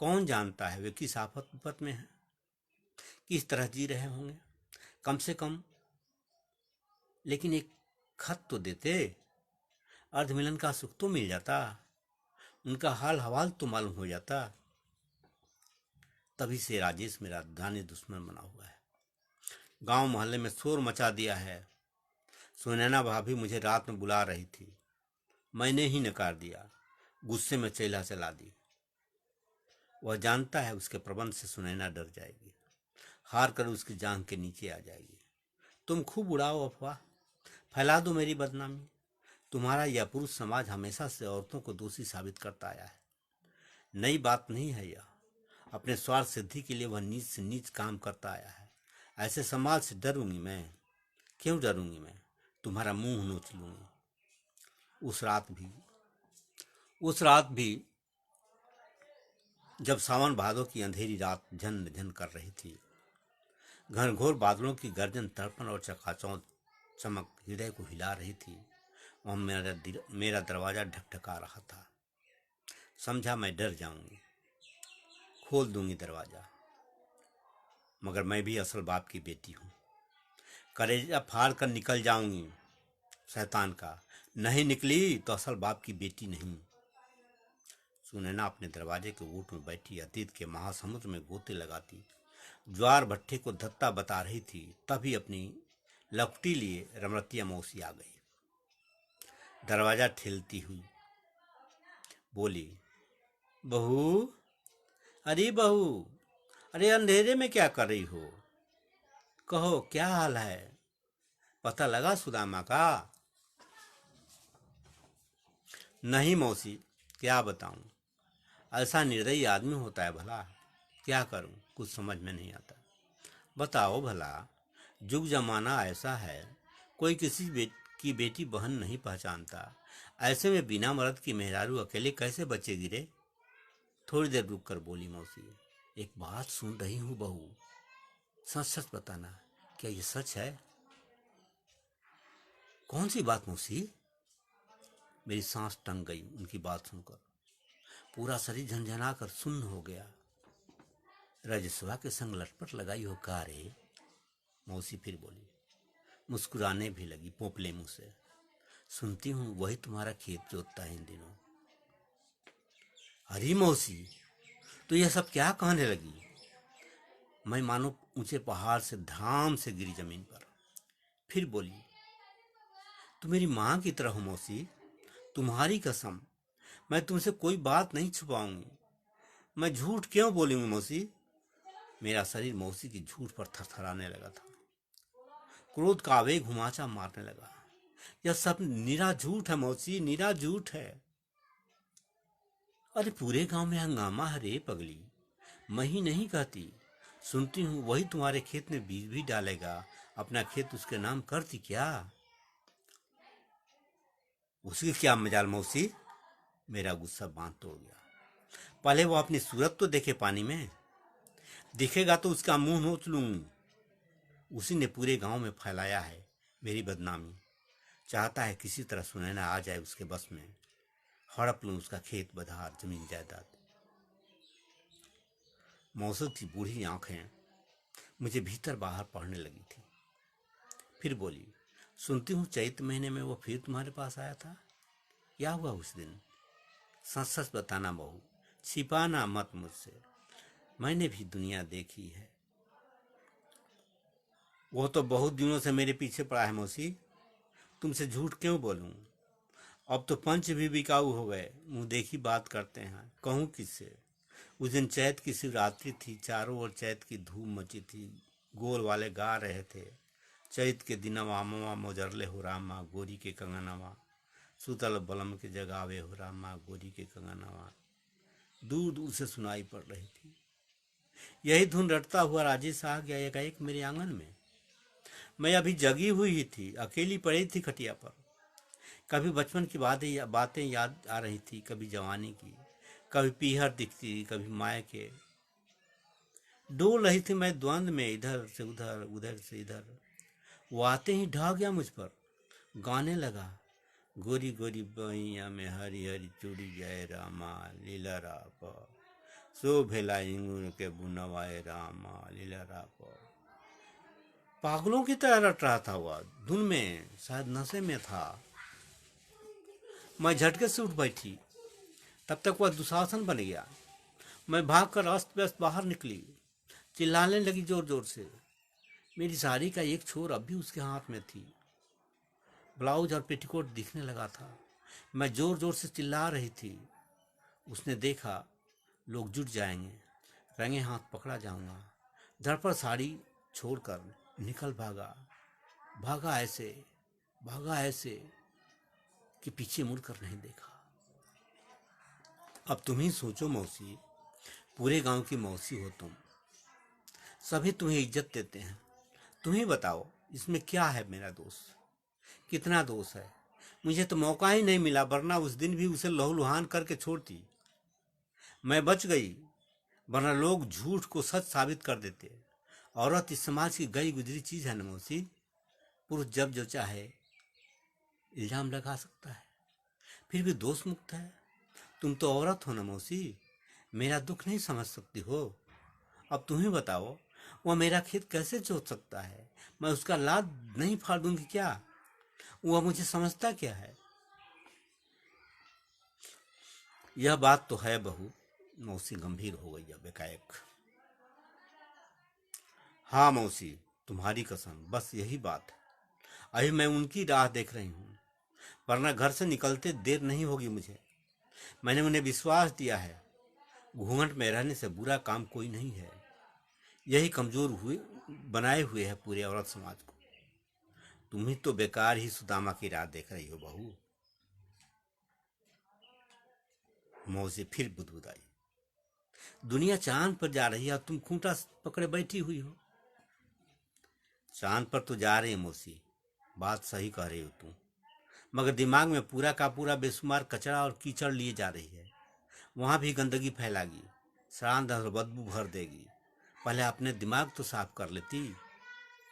कौन जानता है वे किस आफत विपत में है, किस तरह जी रहे होंगे। कम से कम लेकिन एक खत तो देते, अर्ध मिलन का सुख तो मिल जाता, उनका हाल हवाल तो मालूम हो जाता। तभी से राजेश मेरा जाने दुश्मन बना हुआ है। गांव मोहल्ले में शोर मचा दिया है। सुनैना भाभी मुझे रात में बुला रही थी, मैंने ही नकार दिया। गुस्से में चैला चला दी। वह जानता है उसके प्रबंध से सुनैना डर जाएगी, हार कर उसकी जांघ के नीचे आ जाएगी। तुम खूब उड़ाओ अफवाह, फैला दो मेरी बदनामी। तुम्हारा यह पुरुष समाज हमेशा से औरतों को दोषी साबित करता आया है। नई बात नहीं है यह। अपने स्वार्थ सिद्धि के लिए वह नीच से नीच काम करता आया है। ऐसे समाज से डरूंगी मैं? क्यों डरूंगी मैं? तुम्हारा मुंह नोच लूंगी। उस रात भी जब सावन भादों की अंधेरी रात झन झन कर रही थी, घनघोर बादलों की गर्जन, तड़पन और चकाचौंध चमक हृदय को हिला रही थी, वह मेरा दरवाजा ढकढका रहा था। समझा मैं डर जाऊंगी, खोल दूंगी दरवाजा। मगर मैं भी असल बाप की बेटी हूँ। कलेजा फाड़ कर निकल जाऊंगी शैतान का। नहीं निकली तो असल बाप की बेटी नहीं। सुनैना अपने दरवाजे के ओट में बैठी अतीत के महासमुद्र में गोते लगाती ज्वार भट्टे को धत्ता बता रही थी। तभी अपनी लपटी लिए रमरतिया मौसी आ गई। दरवाजा ठेलती हुई बोली, बहू, अरे बहू, अरे अंधेरे में क्या कर रही हो? कहो क्या हाल है? पता लगा सुदामा का? नहीं मौसी, क्या बताऊं। ऐसा निर्दयी आदमी होता है भला? क्या करूं, कुछ समझ में नहीं आता। बताओ भला, जुग जमाना ऐसा है, कोई किसी की बेटी बहन नहीं पहचानता। ऐसे में बिना मर्द की मेहरारू अकेले कैसे बचेगी रे? थोड़ी देर रुक कर बोली मौसी, एक बात सुन रही हूँ बहू, सच सच बताना, क्या ये सच है? कौन सी बात मौसी? मेरी सांस टंग गई उनकी बात सुनकर। पूरा शरीर झंझना कर सुन्न हो गया। रजस्वा के संग लटपट लगाई हो का रे? मौसी फिर बोली, मुस्कुराने भी लगी पोपले मुंह से। सुनती हूँ वही तुम्हारा खेत जोतता है इन दिनों। अरे मौसी, तो यह सब क्या कहने लगी? मैं मानो ऊंचे पहाड़ से धाम से गिरी जमीन पर। फिर बोली, तुम मेरी माँ की तरह हो मौसी, तुम्हारी कसम, मैं तुमसे कोई बात नहीं छुपाऊंगी। मैं झूठ क्यों बोलूंगी मौसी? मेरा शरीर मौसी की झूठ पर थरथराने लगा था। क्रोध का आवेग हुमाचा मारने लगा। यह सब निरा झूठ है मौसी, निरा झूठ है। अरे पूरे गांव में हंगामा है रे पगली, मैं ही नहीं कहती। सुनती हूँ वही तुम्हारे खेत में बीज भी डालेगा। अपना खेत उसके नाम करती क्या? उसकी क्या मजाल मौसी? मेरा गुस्सा बांध तोड़ गया। पहले वो अपनी सूरत तो देखे पानी में। दिखेगा तो उसका मुंह नोच लूंगी। उसी ने पूरे गांव में फैलाया है मेरी बदनामी। चाहता है किसी तरह सुनैना आ जाए उसके बस में, हड़प लूं उसका खेत बधार जमीन जायदाद। मौसम की बूढ़ी आंखें मुझे भीतर बाहर पढ़ने लगी थी। फिर बोली, सुनती हूँ चैत महीने में वो फिर तुम्हारे पास आया था। क्या हुआ उस दिन? सच सच बताना बहू, छिपाना मत मुझसे। मैंने भी दुनिया देखी है। वो तो बहुत दिनों से मेरे पीछे पड़ा है मौसी, तुमसे झूठ क्यों बोलूं? अब तो पंच भी बिकाऊ हो गए, मुंह देखी बात करते हैं। कहूँ किससे? उस दिन चैत की शिवरात्रि थी, चारों ओर चैत की धूम मची थी। गोल वाले गा रहे थे, चैत के दिनवा मवा मोजरले हो रामा गोरी के कंगनवा, सुतल बलम के जगावे हो रामा गोरी के कंगनवा। दूर दूर से सुनाई पड़ रही थी। यही धुन रटता हुआ राजेश आ गया एकाएक मेरे आंगन में। मैं अभी जगी हुई ही थी, अकेली पड़ी थी खटिया पर। कभी बचपन की बातें याद आ रही थी, कभी जवानी की, कभी पीहर दिखती, कभी माए के। डोल रही थी मैं द्वंद में, इधर से उधर, उधर से इधर। वो आते ही ढह गया मुझ पर, गाने लगा, गोरी गोरी बइया में हरी हरी चूड़ी जय रामा लीला राप, सो भेला इंगूर के बुनवाए रामा लीला राप। पागलों की तरह रट रहा था वह, धुन में, शायद नशे में था। मैं झटके से उठ बैठी, तब तक वह दुशासन बन गया। मैं भागकर अस्त व्यस्त बाहर निकली, चिल्लाने लगी जोर जोर से। मेरी साड़ी का एक छोर अब भी उसके हाथ में थी। ब्लाउज और पेटीकोट दिखने लगा था। मैं जोर जोर से चिल्ला रही थी। उसने देखा लोग जुट जाएंगे, रंगे हाथ पकड़ा जाऊंगा। धड़ पर साड़ी छोड़कर निकल भागा। भागा ऐसे भागा ऐसे कि पीछे मुड़कर नहीं देखा। अब तुम ही सोचो मौसी, पूरे गांव की मौसी हो तुम, सभी तुम्हें इज्जत देते हैं। तुम ही बताओ इसमें क्या है मेरा दोष, कितना दोष है। मुझे तो मौका ही नहीं मिला, वरना उस दिन भी उसे लहूलुहान करके छोड़ती। मैं बच गई, वरना लोग झूठ को सच साबित कर देते। औरत इस समाज की गई गुजरी चीज है न मौसी। पुरुष जब जो चाहे इल्जाम लगा सकता है, फिर भी दोष मुक्त है। तुम तो औरत हो न मौसी, मेरा दुख नहीं समझ सकती हो। अब तुम ही बताओ, वह मेरा खेत कैसे जोत सकता है? मैं उसका लाद नहीं फाड़ दूंगी क्या? वह मुझे समझता क्या है? यह बात तो है बहू। मौसी गंभीर हो गई अब एकाएक। हाँ मौसी, तुम्हारी कसम, बस यही बात है। अभी मैं उनकी राह देख रही हूँ, वरना घर से निकलते देर नहीं होगी मुझे। मैंने उन्हें विश्वास दिया है, घूंघट में रहने से बुरा काम कोई नहीं है। यही कमजोर हुए बनाए हुए है पूरे औरत समाज को। तुम ही तो बेकार ही सुदामा की राह देख रही हो बहू। मौसी फिर बुदबुदाई। दुनिया चांद पर जा रही है और तुम खूंटा पकड़े बैठी हुई हो। चांद पर तो जा रही है मौसी, बात सही कह रही हो तुम, मगर दिमाग में पूरा का पूरा बेशुमार कचरा और कीचड़ लिए जा रही है। वहां भी गंदगी फैलागी, सड़ान और बदबू भर देगी। पहले अपने दिमाग तो साफ कर लेती,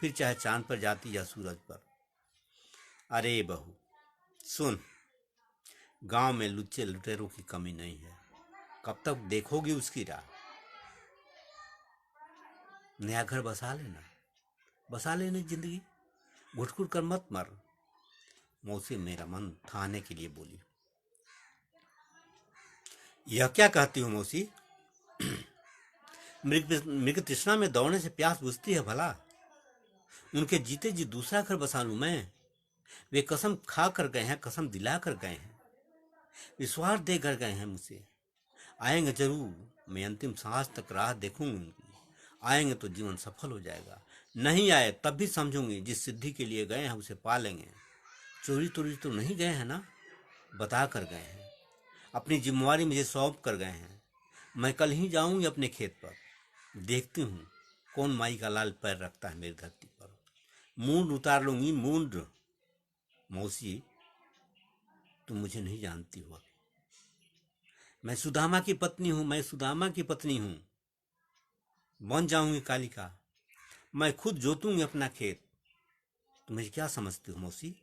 फिर चाहे चांद पर जाती या सूरज पर। अरे बहू सुन, गांव में लुच्चे लुटेरों की कमी नहीं है। कब तक देखोगी उसकी राह? नया घर बसा लेना, बसा लेने जिंदगी, घुट कर मत मर। मौसी मेरा मन थाने के लिए बोली। यह क्या कहती हो मौसी? मृग तृष्णा में दौड़ने से प्यास बुझती है भला? उनके जीते जी दूसरा घर बसा लूं मैं? वे कसम खा कर गए हैं, कसम दिला कर गए हैं, विश्वास दे कर गए हैं मुझसे। आएंगे जरूर, मैं अंतिम सांस तक राह देखूंगी उनकी। आएंगे तो जीवन सफल हो जाएगा, नहीं आए तब भी समझूंगी जिस सिद्धि के लिए गए हैं उसे पा लेंगे। चोरी चोरी तो नहीं गए हैं ना? बता कर गए हैं, अपनी जिम्मेवारी मुझे सौंप कर गए हैं। मैं कल ही जाऊंगी अपने खेत पर, देखती हूँ कौन माई का लाल पैर रखता है मेरी धरती पर। मूंड उतार लूंगी, मूंड। मौसी तुम मुझे नहीं जानती हो। मैं सुदामा की पत्नी हूं, मैं सुदामा की पत्नी हूं। बन जाऊंगी कालिका, मैं खुद जोतूंगी अपना खेत। तुम्हें क्या समझती हो मौसी?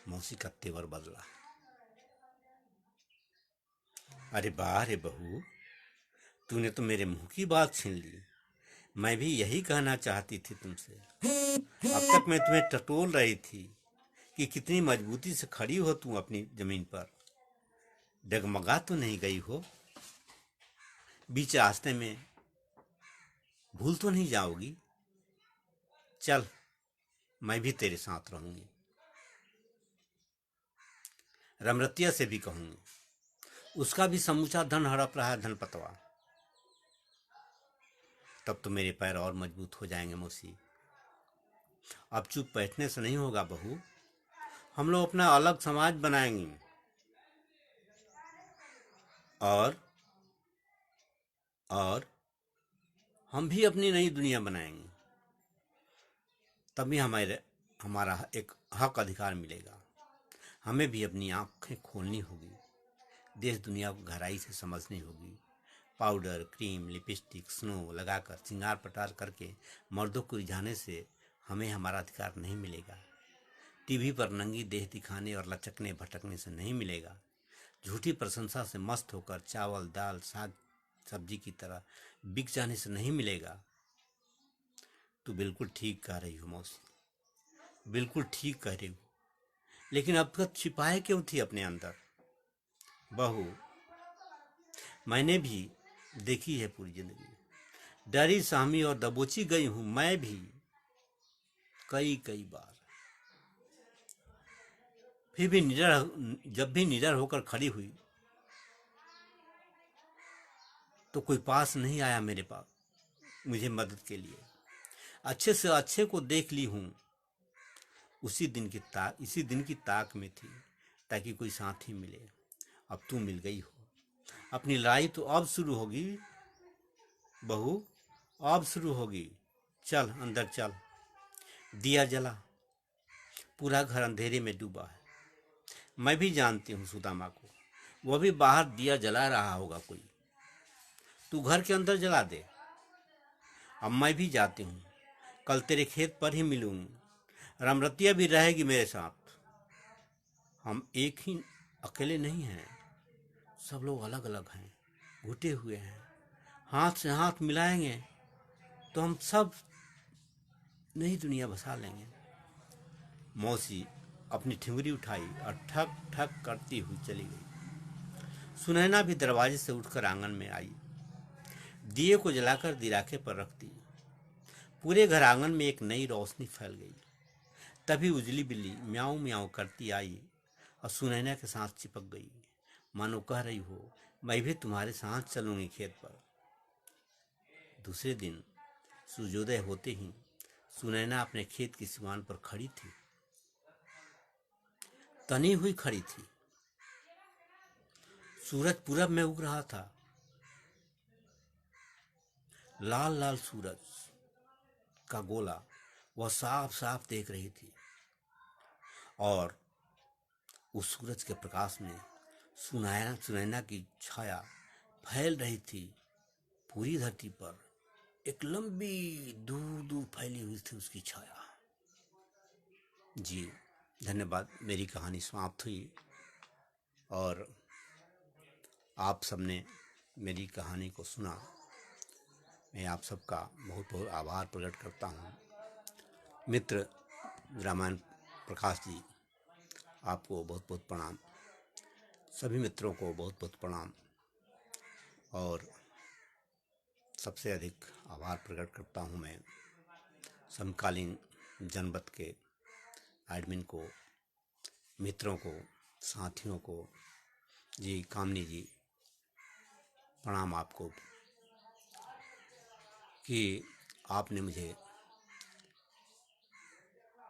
मौसी का तेवर बदला। अरे वाह रे बहू, तूने तो मेरे मुंह की बात छीन ली। मैं भी यही कहना चाहती थी तुमसे। अब तक मैं तुम्हें टटोल रही थी कि कितनी मजबूती से खड़ी हो तुम अपनी जमीन पर, डगमगा तो नहीं गई हो? बीच रास्ते में भूल तो नहीं जाओगी? चल, मैं भी तेरे साथ रहूंगी, रमरतिया से भी कहूंगी। उसका भी समूचा धन हड़प रहा है धनपतवा। तब तो मेरे पैर और मजबूत हो जाएंगे मौसी। अब चुप बैठने से नहीं होगा बहू, हम लोग अपना अलग समाज बनाएंगे, और और हम भी अपनी नई दुनिया बनाएंगे। तभी हमारा एक हक अधिकार मिलेगा। हमें भी अपनी आंखें खोलनी होगी, देश दुनिया को गहराई से समझनी होगी। पाउडर, क्रीम, लिपस्टिक, स्नो लगाकर श्रृंगार पटार करके मर्दों को रिझाने से हमें हमारा अधिकार नहीं मिलेगा। टीवी पर नंगी देह दिखाने और लचकने भटकने से नहीं मिलेगा। झूठी प्रशंसा से मस्त होकर चावल दाल साग सब्जी की तरह बिक जाने से नहीं मिलेगा। तू बिल्कुल ठीक कह रही हो मौसी, बिल्कुल ठीक कह रही हो। लेकिन अब तक छिपाए क्यों थी अपने अंदर? बहू, मैंने भी देखी है पूरी जिंदगी, डरी सहमी और दबोची गई हूं मैं भी कई कई बार। फिर भी जब भी निडर होकर खड़ी हुई तो कोई पास नहीं आया मेरे पास मुझे मदद के लिए। अच्छे से अच्छे को देख ली हूं, इसी दिन की ताक में थी ताकि कोई साथी मिले। अब तू मिल गई हो। अपनी लड़ाई तो अब शुरू होगी बहू, अब शुरू होगी। चल अंदर चल। दिया जला, पूरा घर अंधेरे में डूबा है। मैं भी जानती हूँ सुदामा को, वह भी बाहर दिया जला रहा होगा कोई। तू घर के अंदर जला दे। अब मैं भी जाती हूँ, कल तेरे खेत पर ही मिलूंगी। रमरतिया भी रहेगी मेरे साथ। हम एक ही अकेले नहीं हैं, सब लोग अलग अलग हैं, घुटे हुए हैं। हाथ से हाथ मिलाएंगे तो हम सब नई दुनिया बसा लेंगे। मौसी अपनी ठिंगुरी उठाई और ठक ठक करती हुई चली गई। सुनैना भी दरवाजे से उठकर आंगन में आई, दिए को जलाकर दिराके पर रख दी। पूरे घर आंगन में एक नई रोशनी फैल गई। तभी उजली बिल्ली म्याऊं म्याऊं करती आई और सुनैना के साथ चिपक गई, मानो कह रही हो मैं भी तुम्हारे साथ चलूंगी खेत पर। दूसरे दिन सूर्योदय होते ही सुनैना अपने खेत की सिवान पर खड़ी थी, तनी हुई खड़ी थी। सूरज पूरब में उग रहा था। लाल लाल सूरज का गोला वह साफ साफ देख रही थी और उस सूरज के प्रकाश में सुनैना की छाया फैल रही थी। पूरी धरती पर एक लंबी दूर दूर फैली हुई थी उसकी छाया। जी धन्यवाद। मेरी कहानी समाप्त हुई और आप सबने मेरी कहानी को सुना। मैं आप सबका बहुत बहुत आभार प्रकट करता हूँ। मित्र रामायण प्रकाश जी, आपको बहुत बहुत प्रणाम। सभी मित्रों को बहुत बहुत प्रणाम और सबसे अधिक आभार प्रकट करता हूँ मैं समकालीन जनपद के एडमिन को, मित्रों को, साथियों को। जी कामनी जी, प्रणाम आपको कि आपने मुझे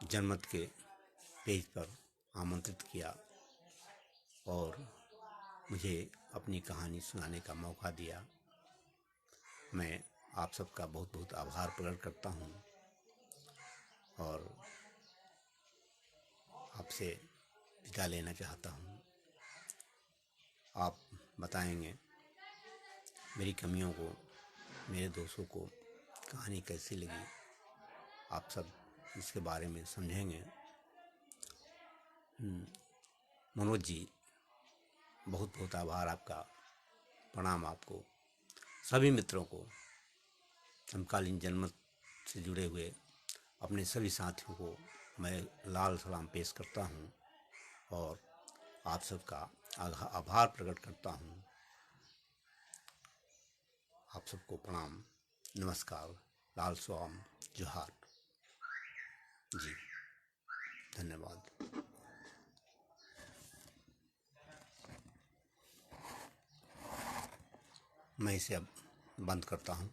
जनमत के पेज पर आमंत्रित किया और मुझे अपनी कहानी सुनाने का मौका दिया। मैं आप सबका बहुत बहुत आभार प्रकट करता हूँ और आपसे विदा लेना चाहता हूँ। आप बताएंगे मेरी कमियों को, मेरे दोस्तों को कहानी कैसी लगी। आप सब इसके बारे में समझेंगे। मनोज जी, बहुत बहुत आभार आपका, प्रणाम आपको। सभी मित्रों को, समकालीन जनमत से जुड़े हुए अपने सभी साथियों को मैं लाल सलाम पेश करता हूँ और आप सबका आभार प्रकट करता हूँ। आप सबको प्रणाम, नमस्कार, लाल सलाम, जोहार। जी धन्यवाद। मैं इसे अब बंद करता हूँ।